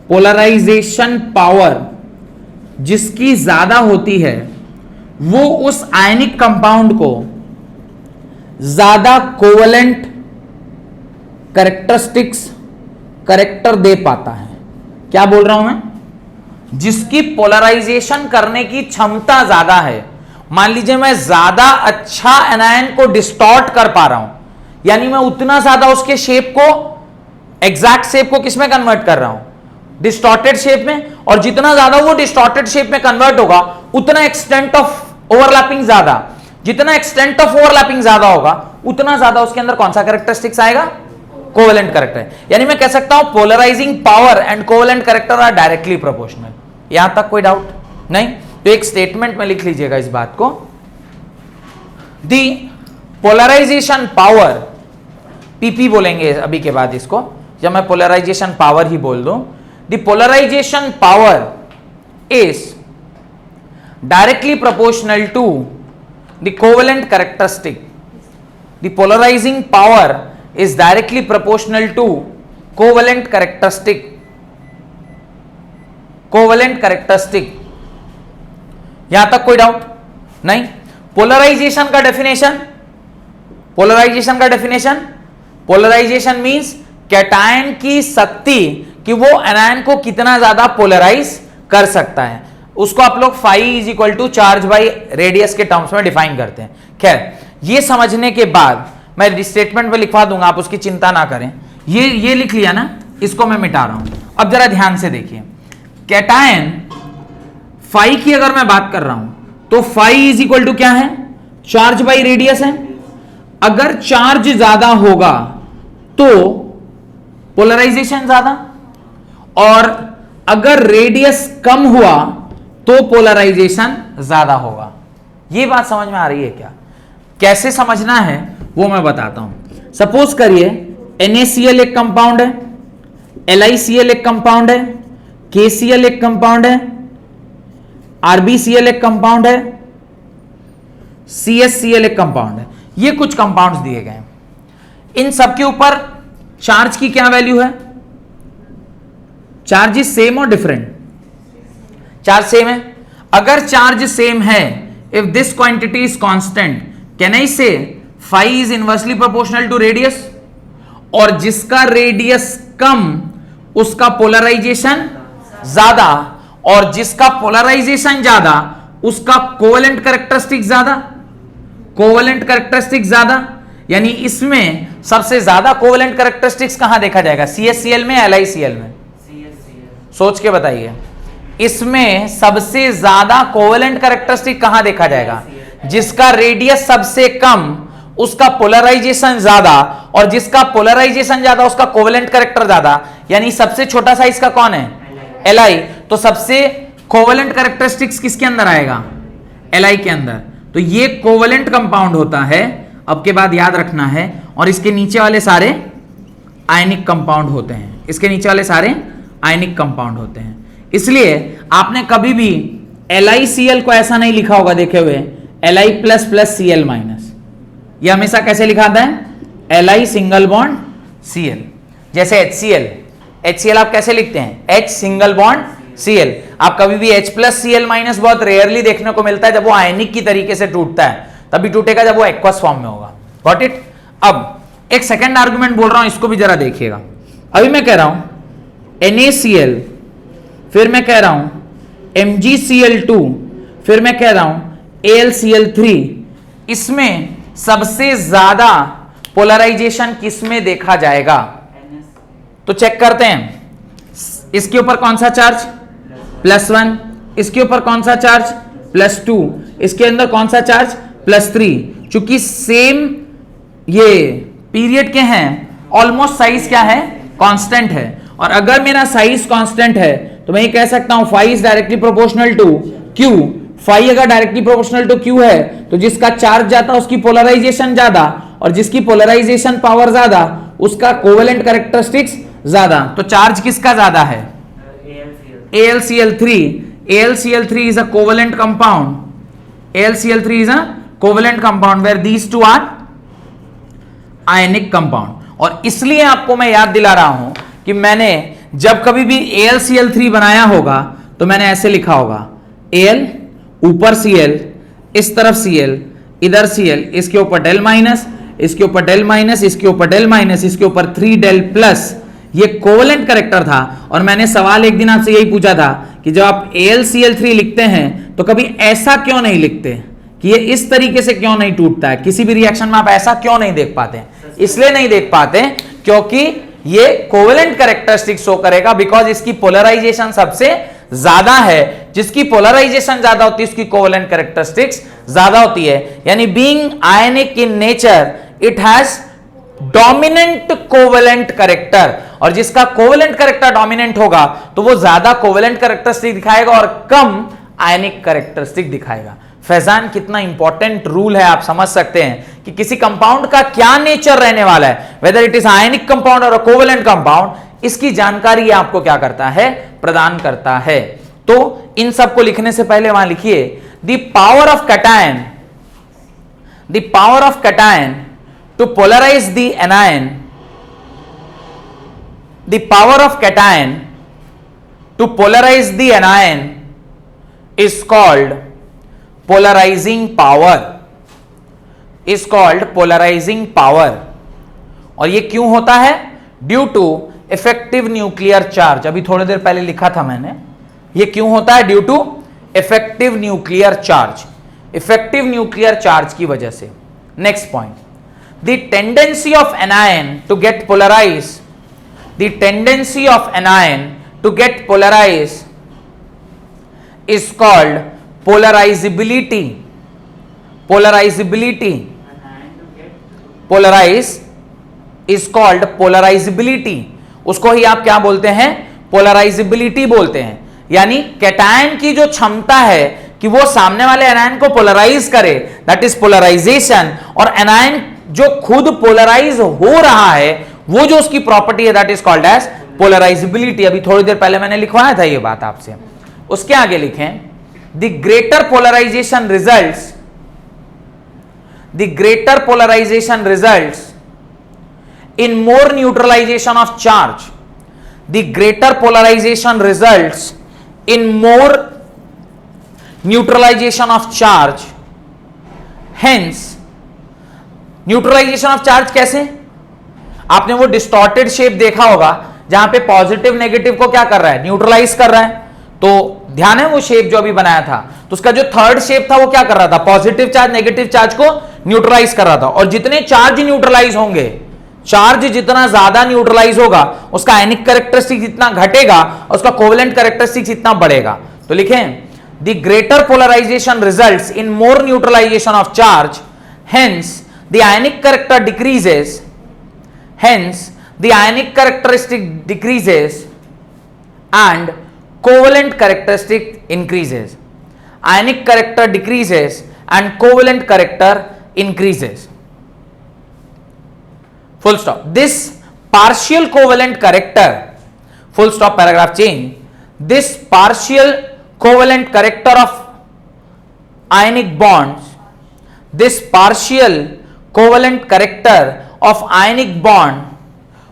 पोलराइजेशन पावर जिसकी ज्यादा होती है वो उस आयनिक कंपाउंड को ज्यादा कोवलेंट कैरेक्टरिस्टिक्स कैरेक्टर दे पाता है। क्या बोल रहा हूं मैं? जिसकी पोलराइजेशन करने की क्षमता ज्यादा है। मान लीजिए मैं ज्यादा अच्छा एनायन को डिस्टॉर्ट कर पा रहा हूं, यानी मैं उतना ज्यादा उसके शेप को, एग्जैक्ट शेप को किसमें कन्वर्ट कर रहा हूं, डिस्टॉर्टेड शेप में। और जितना ज्यादा वो डिस्टॉर्टेड शेप में कन्वर्ट होगा उतना एक्सटेंट ऑफ ओवरलैपिंग ज्यादा, जितना एक्सटेंट ऑफ ओवरलैपिंग ज्यादा होगा उतना ज्यादा उसके अंदर कौन सा कैरेक्टरिस्टिक्स आएगा, कोवेलेंट कैरेक्टर। यानी मैं कह सकता हूं polarising power and covalent character are directly proportional. यहां तक कोई डाउट नहीं? तो एक स्टेटमेंट में लिख लीजिएगा इस बात को, दी पोलराइजेशन पावर, पीपी बोलेंगे अभी के बाद इसको, जब मैं पोलराइजेशन पावर ही बोल दूं, the polarisation power is directly proportional to the covalent characteristic. The polarising power is directly proportional to covalent characteristic. Covalent characteristic. यहां तक कोई डाउट नहीं? पोलराइजेशन का डेफिनेशन, पोलराइजेशन का डेफिनेशन, पोलराइजेशन मींस कैटायन की शक्ति कि वो एनायन को कितना ज्यादा पोलराइज कर सकता है, उसको आप लोग phi is equal to charge by radius के टर्म्स में डिफाइन करते हैं। खैर, ये समझने के बाद मैं स्टेटमेंट में लिखवा दूंगा, आप उसकी चिंता ना करें। ये लिख लिया ना, इसको मैं मिटा रहा हूं। अब जरा ध्यान से देखिए, कैटायन फाई की अगर मैं बात कर रहा हूं तो फाई इज इक्वल टू क्या है, चार्ज बाई रेडियस है। अगर चार्ज ज्यादा होगा तो पोलराइजेशन ज्यादा, और अगर रेडियस कम हुआ तो पोलराइजेशन ज्यादा होगा। यह बात समझ में आ रही है क्या? कैसे समझना है वो मैं बताता हूं। सपोज करिए NaCl एक कंपाउंड है, LiCl एक कंपाउंड है, KCl एक कंपाउंड है, RbCl एक कंपाउंड है, CsCl एक कंपाउंड है। ये कुछ कंपाउंड्स दिए गए हैं। इन सबके ऊपर चार्ज की क्या वैल्यू है? चार्ज इज सेम और डिफरेंट? चार्ज सेम है। अगर चार्ज सेम है, if this quantity is constant, can I say phi is inversely proportional to radius? और जिसका रेडियस कम उसका पोलराइजेशन ज्यादा, और जिसका पोलराइजेशन ज्यादा उसका कोवेलेंट कैरेक्टरिस्टिक ज्यादा। कोवेलेंट कैरेक्टरिस्टिक ज्यादा यानी इसमें सबसे ज्यादा कोवेलेंट कैरेक्टरिस्टिक्स कहां देखा जाएगा, CHCl में, LiCl में? सोच के बताइए, इसमें सबसे ज्यादा कोवेलेंट कैरेक्टरिस्टिक कहां देखा जाएगा? जिसका रेडियस सबसे कम उसका पोलराइजेशन ज्यादा, और जिसका पोलराइजेशन ज्यादा उसका कोवेलेंट कैरेक्टर ज्यादा, यानी सबसे छोटा साइज का कौन है? Li। तो सबसे कोवेलेंट कैरेक्टरिस्टिक्स किसके अंदर आएगा? Li के अंदर। तो ये कोवेलेंट कंपाउंड होता है, अब के बाद याद रखना है, और इसके नीचे वाले सारे आयनिक कंपाउंड होते हैं, इसके नीचे वाले सारे आयनिक कंपाउंड होते हैं। इसलिए आपने कभी भी LiCl को ऐसा नहीं लिखा होगा देखे हुए Li plus plus Cl minus, ये हमेशा कैसे लिखा आता है? Li single bond Cl। जैसे HCl आप कैसे लिखते हैं? H single bond Cl। आप कभी भी H प्लस Cl माइनस बहुत रेयरली देखने को मिलता है, जब वो आयनिक की तरीके से टूटता है तभी टूटेगा जब वो एक्वस फॉर्म में होगा। Got it? अब एक सेकेंड आर्गुमेंट बोल रहा हूं, इसको भी जरा देखिएगा। अभी मैं कह रहा हूं NaCl, फिर मैं कह रहा हूं MgCl2, फिर मैं कह रहा हूं AlCl3। इसमें सबसे ज्यादा पोलराइजेशन किसमें देखा जाएगा? तो चेक करते हैं, इसके ऊपर कौन सा चार्ज? +1। इसके ऊपर कौन सा चार्ज? +2। इसके अंदर कौन सा चार्ज? +3। चूंकि सेम ये पीरियड के हैं, ऑलमोस्ट साइज क्या है? कांस्टेंट है। और अगर मेरा साइज कांस्टेंट है तो मैं ये कह सकता हूं phi is directly proportional to Q। phi अगर डायरेक्टली प्रोपोर्शनल टू Q है तो जिसका चार्ज ज्यादा उसकी पोलराइजेशन ज्यादा, और जिसकी पोलराइजेशन पावर ज्यादा उसका कोवेलेंट कैरेक्टरिस्टिक्स ज्यादा। तो चार्ज किसका ज्यादा है? AlCl3। AlCl3 is a covalent compound. AlCl3 is a covalent compound where these two are ionic compound। और इसलिए आपको मैं याद दिला रहा हूं कि मैंने जब कभी भी AlCl3 बनाया होगा तो मैंने ऐसे लिखा होगा, Al ऊपर Cl, इस तरफ Cl, इधर Cl, इसके ऊपर डेल माइनस, इसके ऊपर डेल माइनस, इसके ऊपर डेल माइनस, इसके ऊपर 3 डेल प्लस। ये कोवेलेंट कैरेक्टर था। और मैंने सवाल एक दिन आपसे यही पूछा था कि जब आप AlCl3 लिखते हैं तो कभी ऐसा क्यों नहीं लिखते कि ये इस तरीके से क्यों नहीं टूटता है? किसी भी रिएक्शन में आप ऐसा क्यों नहीं देख पाते? इसलिए नहीं देख पाते क्योंकि ये कोवेलेंट कैरेक्टरिस्टिक शो करेगा, बिकॉज इसकी पोलराइजेशन सबसे ज्यादा है। जिसकी पोलराइजेशन ज्यादा होती है उसकी कोवेलेंट कैरेक्टरिस्टिक्स ज्यादा होती है। यानी being ionic in nature it has dominant covalent character, और जिसका कोवेलेंट कैरेक्टर डोमिनेंट होगा तो वो ज्यादा कोवेलेंट कैरेक्टरिस्टिक दिखाएगा और कम आयनिक कैरेक्टरिस्टिक दिखाएगा। फैजान कितना इंपॉर्टेंट रूल है, आप समझ सकते हैं कि किसी कंपाउंड का क्या नेचर रहने वाला है, whether it is ionic compound और कोवेलेंट कंपाउंड, इसकी जानकारी आपको क्या करता है? प्रदान करता है। तो इन सब को लिखने से पहले वहां लिखिए the power of cation to polarize the anion, the power of cation to polarize the anion is called polarizing power, is called polarizing power। और ये क्यों होता है? Due to effective nuclear charge. अभी थोड़ी देर पहले लिखा था मैंने, ये क्यों होता है? Due to effective nuclear charge, effective nuclear charge की वजह से। Next point, the tendency of anion to get polarized, the tendency of anion to get polarized is called polarizability, polarizability, polarize is called polarizability। उसको ही आप क्या बोलते हैं? polarizability बोलते हैं। यानी कैटायन की जो क्षमता है कि वो सामने वाले एनायन को पोलराइज करे, दैट इज पोलराइजेशन। और एनायन जो खुद पोलराइज हो रहा है वो जो उसकी प्रॉपर्टी है that is called as polarisability. अभी थोड़ी देर पहले मैंने लिखवाया था ये बात आपसे। उसके आगे लिखें the greater polarisation results, the greater polarisation results in more neutralisation of charge, the greater polarisation results in more neutralisation of charge. Hence neutralisation of charge कैसे? आपने वो डिस्टॉर्टेड शेप देखा होगा जहां पे पॉजिटिव नेगेटिव को क्या कर रहा है? न्यूट्रलाइज कर रहा है। तो ध्यान है वो शेप जो अभी बनाया था, तो उसका जो थर्ड शेप था वो क्या कर रहा था? पॉजिटिव चार्ज नेगेटिव चार्ज को न्यूट्रलाइज कर रहा था। और जितने चार्ज न्यूट्रलाइज होंगे, चार्ज जितना ज्यादा न्यूट्रलाइज होगा उसका आयनिक कैरेक्टरिस्टिक जितना घटेगा, उसका कोवेलेंट कैरेक्टरिस्टिक जितना बढ़ेगा। तो लिखें the greater polarisation results in more neutralisation of charge, hence the ionic character decreases, hence the ionic characteristic decreases and covalent characteristic increases. Ionic character decreases and covalent character increases. Full stop. This partial covalent character, full stop, paragraph change. This partial covalent character of ionic bonds, this partial covalent character of ionic bond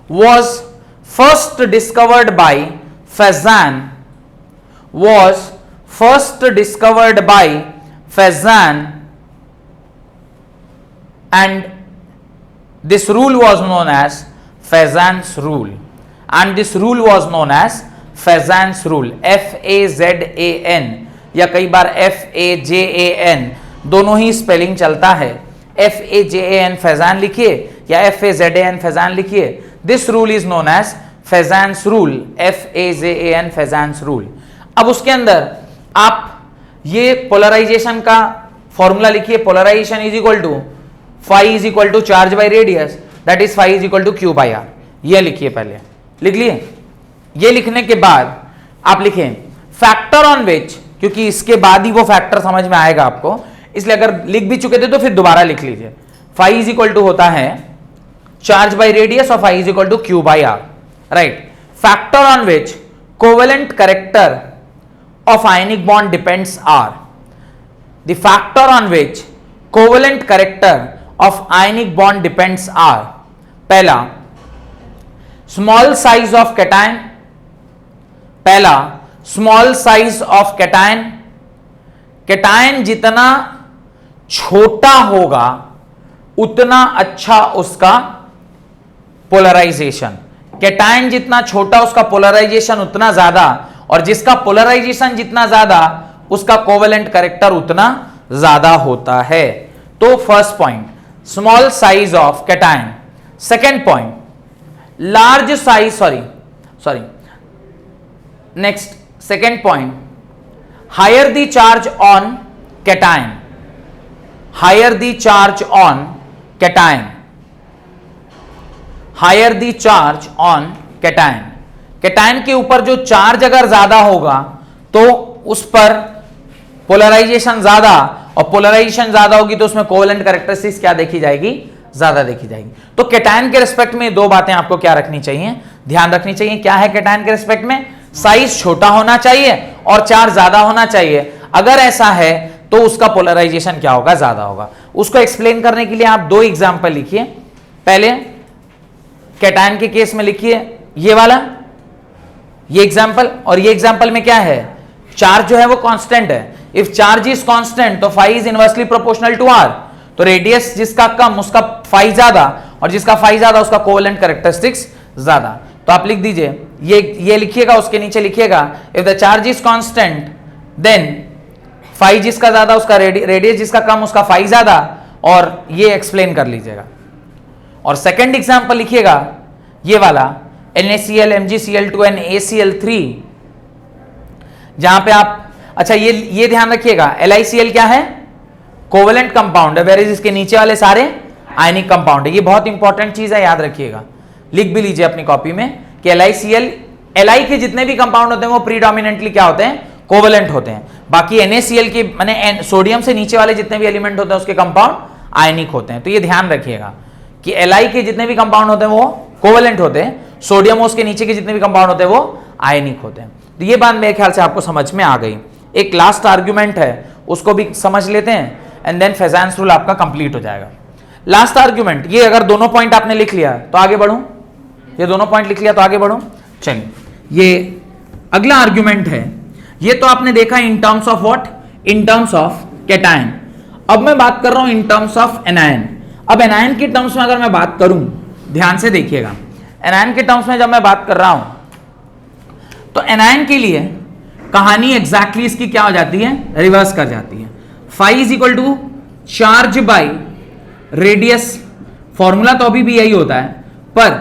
was first discovered by Fazan, was first discovered by Fazan, and this rule was known as Fazan's rule, and this rule was known as Fazan's rule, F-A-Z-A-N या कई बार F-A-J-A-N, दोनों ही spelling चलता है। F-A-J-A-N Faizan लिखिए या F-A-Z-A-N Fajan लिखिए। This rule is known as Fajans rule, F-A-Z-A-N Fajans rule. अब उसके अंदर आप ये पोलराइजेशन का फॉर्मूला लिखिए, polarization is equal to phi is equal to charge by radius, that is phi is equal to Q by R. ये लिखिए, पहले लिख लिए। ये लिखने के बाद आप लिखें फैक्टर ऑन विच, क्योंकि इसके बाद ही वो फैक्टर समझ में आएगा आपको, इसलिए अगर लिख भी चुके थे तो फिर दोबारा लिख लीजिए। फाई इज इक्वल टू होता है चार्ज बाई रेडियस और phi is equal to Q by R, right. Factor on which covalent character of ionic bond depends are the factor on which covalent character of ionic bond depends are, पहला small size of cation, पहला small size of cation, cation जितना छोटा होगा उतना अच्छा उसका polarisation, cation जितना छोटा उसका पोलराइजेशन उतना ज्यादा, और जिसका पोलराइजेशन जितना ज्यादा उसका कोवेलेंट कैरेक्टर उतना ज्यादा होता है। तो first point small size of cation, second point large size, sorry next second point higher the charge on cation, higher the charge on cation, higher the charge on cation. Cation के ऊपर जो charge अगर ज्यादा होगा तो उस पर polarisation ज्यादा, और पोलराइजेशन ज्यादा होगी तो उसमें कोवेलेंट कैरेक्टरिस्टिक्स क्या देखी जाएगी, ज्यादा देखी जाएगी। तो कैटायन के रिस्पेक्ट में दो बातें आपको क्या रखनी चाहिए, ध्यान रखनी चाहिए। क्या है कैटायन के रिस्पेक्ट में? साइज छोटा होना चाहिए और चार्ज ज्यादा होना चाहिए। अगर ऐसा है तो उसका पोलराइजेशन क्या होगा, ज्यादा होगा। उसको एक्सप्लेन करने के लिए आप दो एग्जाम्पल लिखिए। पहले कैटायन के केस में लिखिए ये वाला, ये एग्जाम्पल, और ये एग्जाम्पल में क्या है, चार्ज जो है वो कांस्टेंट है। इफ चार्ज इज कांस्टेंट तो phi is inversely proportional to R, तो रेडियस जिसका कम उसका फाई ज्यादा, और जिसका फाई ज्यादा उसका कोवेलेंट कैरेक्टरिस्टिक्स ज्यादा। तो आप लिख दीजिए, ये लिखिएगा, उसके नीचे लिखिएगा if the charge is constant then phi जिसका ज्यादा उसका रेडियस जिसका कम उसका फाई ज्यादा, और ये एक्सप्लेन कर लीजिएगा। और सेकेंड एग्जाम्पल लिखिएगा ये वाला NaCl MgCl2 and ACl3, जहां पे आप, अच्छा ये ध्यान रखिएगा LiCl क्या है, कोवेलेंट कंपाउंड है, वेयर इज इसके नीचे वाले सारे आयनिक कंपाउंड है। ये बहुत इंपॉर्टेंट चीज है, याद रखिएगा, लिख भी लीजिए अपनी कॉपी में कि LiCl, Li के जितने भी कंपाउंड होते हैं वो प्रीडोमिनेंटली क्या होते हैं, कोवेलेंट होते हैं। बाकी NaCl के माने सोडियम से नीचे वाले जितने भी एलिमेंट होते हैं उसके कंपाउंड आयनिक होते हैं। तो ये ध्यान रखिएगा कि Li के जितने भी कंपाउंड होते हैं वो कोवेलेंट होते हैं, सोडियम उसके नीचे के जितने भी कंपाउंड होते हैं वो आयनिक होते हैं। तो ये बात मेरे ख्याल से आपको समझ में आ गई। एक लास्ट आर्ग्यूमेंट है उसको भी समझ लेते हैं एंड देन फैजान्स रूल आपका कंप्लीट हो जाएगा। लास्ट आर्ग्यूमेंट, ये अगर दोनों पॉइंट आपने लिख लिया तो आगे बढ़ूं, ये दोनों पॉइंट लिख लिया तो आगे बढ़ूं। चलिए, ये अगला आर्ग्यूमेंट है, ये तो आपने देखा in terms of what, in terms of cation. अब मैं बात कर रहा हूं इन टर्म्स ऑफ एनायन। अब एनायन के टर्म्स में अगर मैं बात करूं, ध्यान से देखिएगा, एनायन के टर्म्स में जब मैं बात कर रहा हूं तो एनायन के लिए कहानी एग्जैक्टली इसकी क्या हो जाती है, रिवर्स कर जाती है। Phi is equal to charge by radius, formula तो अभी भी यही होता है, पर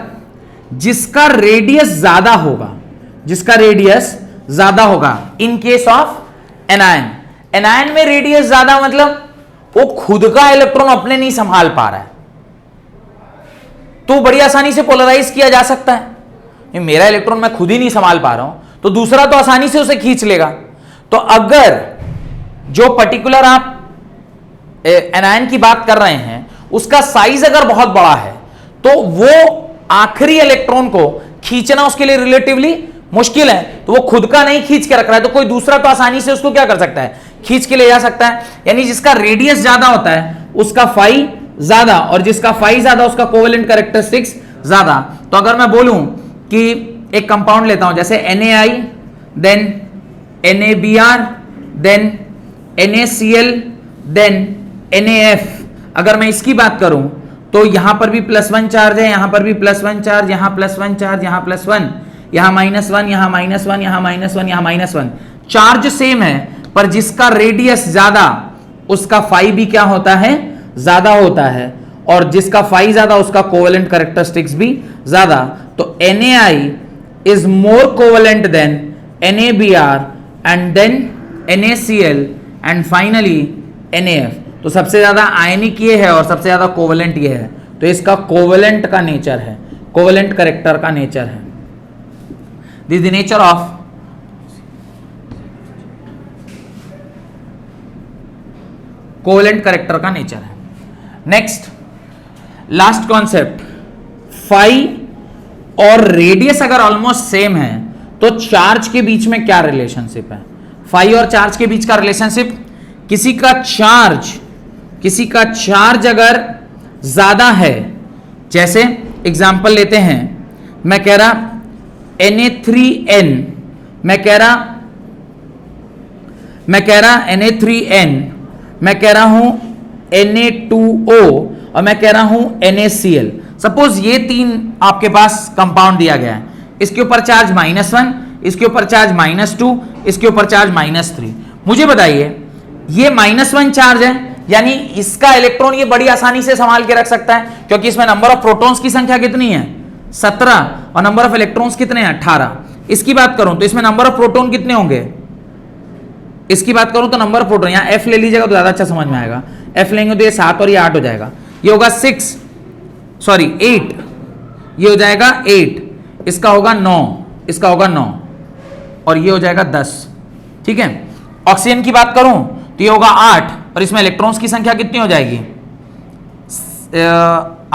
जिसका रेडियस ज्यादा होगा, जिसका रेडियस ज्यादा होगा in case of anion, anion में रेडियस ज्यादा मतलब वो खुद का इलेक्ट्रॉन अपने नहीं संभाल पा रहा है, तो बड़ी आसानी से पोलराइज किया जा सकता है। ये मेरा इलेक्ट्रॉन मैं खुद ही नहीं संभाल पा रहा हूं, तो दूसरा तो आसानी से उसे खींच लेगा। तो अगर जो पर्टिकुलर आप एनायन की बात कर रहे हैं उसका साइज अगर बहुत बड़ा है, तो वो आखिरी इलेक्ट्रॉन को खींचना उसके लिए रिलेटिवली मुश्किल है, तो वो खुद का नहीं खींच के रख रहा है, तो कोई दूसरा तो आसानी से उसको क्या कर सकता है, खींच के ले जा सकता है। यानी जिसका रेडियस ज्यादा होता है उसका फाई ज्यादा, और जिसका फाई ज्यादा उसका कोवेलेंट कैरेक्टरिस्टिक्स ज्यादा। तो अगर मैं बोलूं कि एक कंपाउंड लेता हूं जैसे NaI, then NaBr, then NaCl, then NaF, अगर मैं इसकी बात करूं तो यहां पर भी +1 चार्ज है, यहां पर भी +1 चार्ज, यहां +1 चार्ज, यहां +1, यहां -1, यहां -1, यहां -1, यहां -1, चार्ज सेम है, पर जिसका रेडियस ज्यादा उसका फाई भी क्या होता है, ज्यादा होता है, और जिसका फाई ज्यादा उसका कोवेलेंट कैरेक्टरिस्टिक्स भी ज्यादा। तो NaI is more covalent than NaBr and then NaCl and finally NaF। तो सबसे ज्यादा आयनिक ये है और सबसे ज्यादा कोवेलेंट ये है, तो इसका कोवेलेंट का नेचर है, कोवेलेंट कैरेक्टर का नेचर है। This the nature of covalent character का नेचर है। नेक्स्ट लास्ट कॉन्सेप्ट, फाई और रेडियस अगर ऑलमोस्ट सेम है तो चार्ज के बीच में क्या रिलेशनशिप है। फाई और चार्ज के बीच का रिलेशनशिप, किसी का चार्ज अगर ज्यादा है, जैसे एग्जांपल लेते हैं, मैं कह रहा Na3N, मैं कह रहा Na3N, मैं कह रहा हूं Na2O, और मैं कह रहा हूं NaCl। सपोज ये तीन आपके पास कंपाउंड दिया गया है, इसके ऊपर चार्ज -1, इसके ऊपर चार्ज -2, इसके ऊपर चार्ज -3। मुझे बताइए ये -1 चार्ज है, यानी इसका इलेक्ट्रॉन ये बड़ी आसानी से संभाल के रख सकता है, क्योंकि इसमें नंबर ऑफ प्रोटॉन्स की संख्या कितनी है, 17, और नंबर ऑफ इलेक्ट्रॉन्स कितने हैं, 18। इसकी बात करूं तो इसमें नंबर ऑफ प्रोटॉन कितने होंगे, इसकी बात करूं तो नंबर ऑफ प्रोटॉन, यहां F ले लीजिएगा तो ज्यादा अच्छा समझ में आएगा, F लेंगे तो ये 7 और ये 8 हो जाएगा, ये होगा 8, ये हो जाएगा 8, इसका होगा 9, इसका होगा 9, और ये हो जाएगा 10। ठीक है, ऑक्सीजन की बात करूं तो ये होगा 8, और इसमें इलेक्ट्रॉन्स की संख्या कितनी हो जाएगी,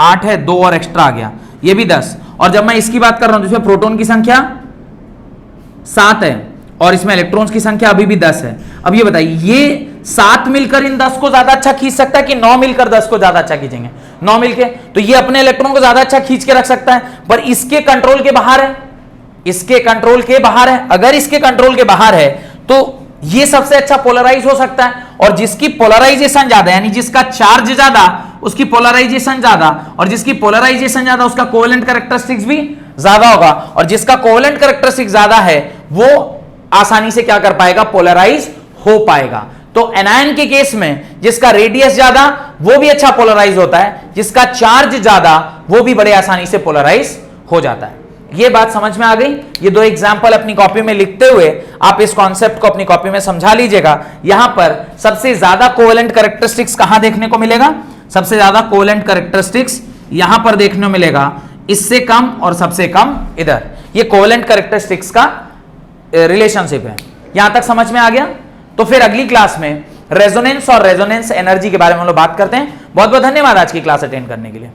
8 है, 2 और एक्स्ट्रा आ गया, ये भी 10। और जब मैं इसकी बात कर रहा हूं तो इसमें प्रोटॉन की संख्या 7 है, और इसमें इलेक्ट्रॉन्स की संख्या अभी भी 10 है। अब ये बताइए, ये 7 मिलकर इन 10 को ज्यादा अच्छा खींच सकता है कि 9 मिलकर 10 को ज्यादा अच्छा खींचेंगे, 9 मिलके, तो ये अपने इलेक्ट्रॉन को ज्यादा अच्छा खींच के रख सकता है, पर इसके कंट्रोल के बाहर है, इसके कंट्रोल के बाहर है। अगर इसके कंट्रोल के बाहर है तो ये सबसे अच्छा पोलराइज हो सकता है, और जिसकी पोलराइजेशन ज्यादा, यानी जिसका चार्ज ज्यादा उसकी पोलराइजेशन ज्यादा, और जिसकी पोलराइजेशन ज्यादा उसका कोवेलेंट कैरेक्टरिस्टिक्स भी ज्यादा होगा, और जिसका कोवेलेंट कैरेक्टरिस्टिक्स ज्यादा है वो आसानी से क्या कर पाएगा, पोलराइज हो पाएगा। तो एनायन के केस में जिसका रेडियस ज्यादा वो भी अच्छा पोलराइज होता है, जिसका चार्ज ज्यादा वो भी बड़े आसानी से पोलराइज हो जाता है। ये बात समझ में आ गई। ये 2 एग्जाम्पल अपनी कॉपी में लिखते हुए आप इस कॉन्सेप्ट को अपनी कॉपी में समझा लीजिएगा। यहां पर सबसे ज्यादा कोवेलेंट कैरेक्टरिस्टिक्स कहां देखने को मिलेगा, सबसे ज्यादा कोवेलेंट कैरेक्टरिस्टिक्स यहां पर देखने को मिलेगा, इससे कम और सबसे कम इधर। ये कोवेलेंट कैरेक्टरिस्टिक्स का रिलेशनशिप है। यहां तक समझ में आ गया? तो फिर अगली क्लास में रेजोनेंस और रेजोनेंस एनर्जी के बारे में हम लोग बात करते हैं। बहुत बहुत धन्यवाद आज की क्लास अटेंड करने के लिए।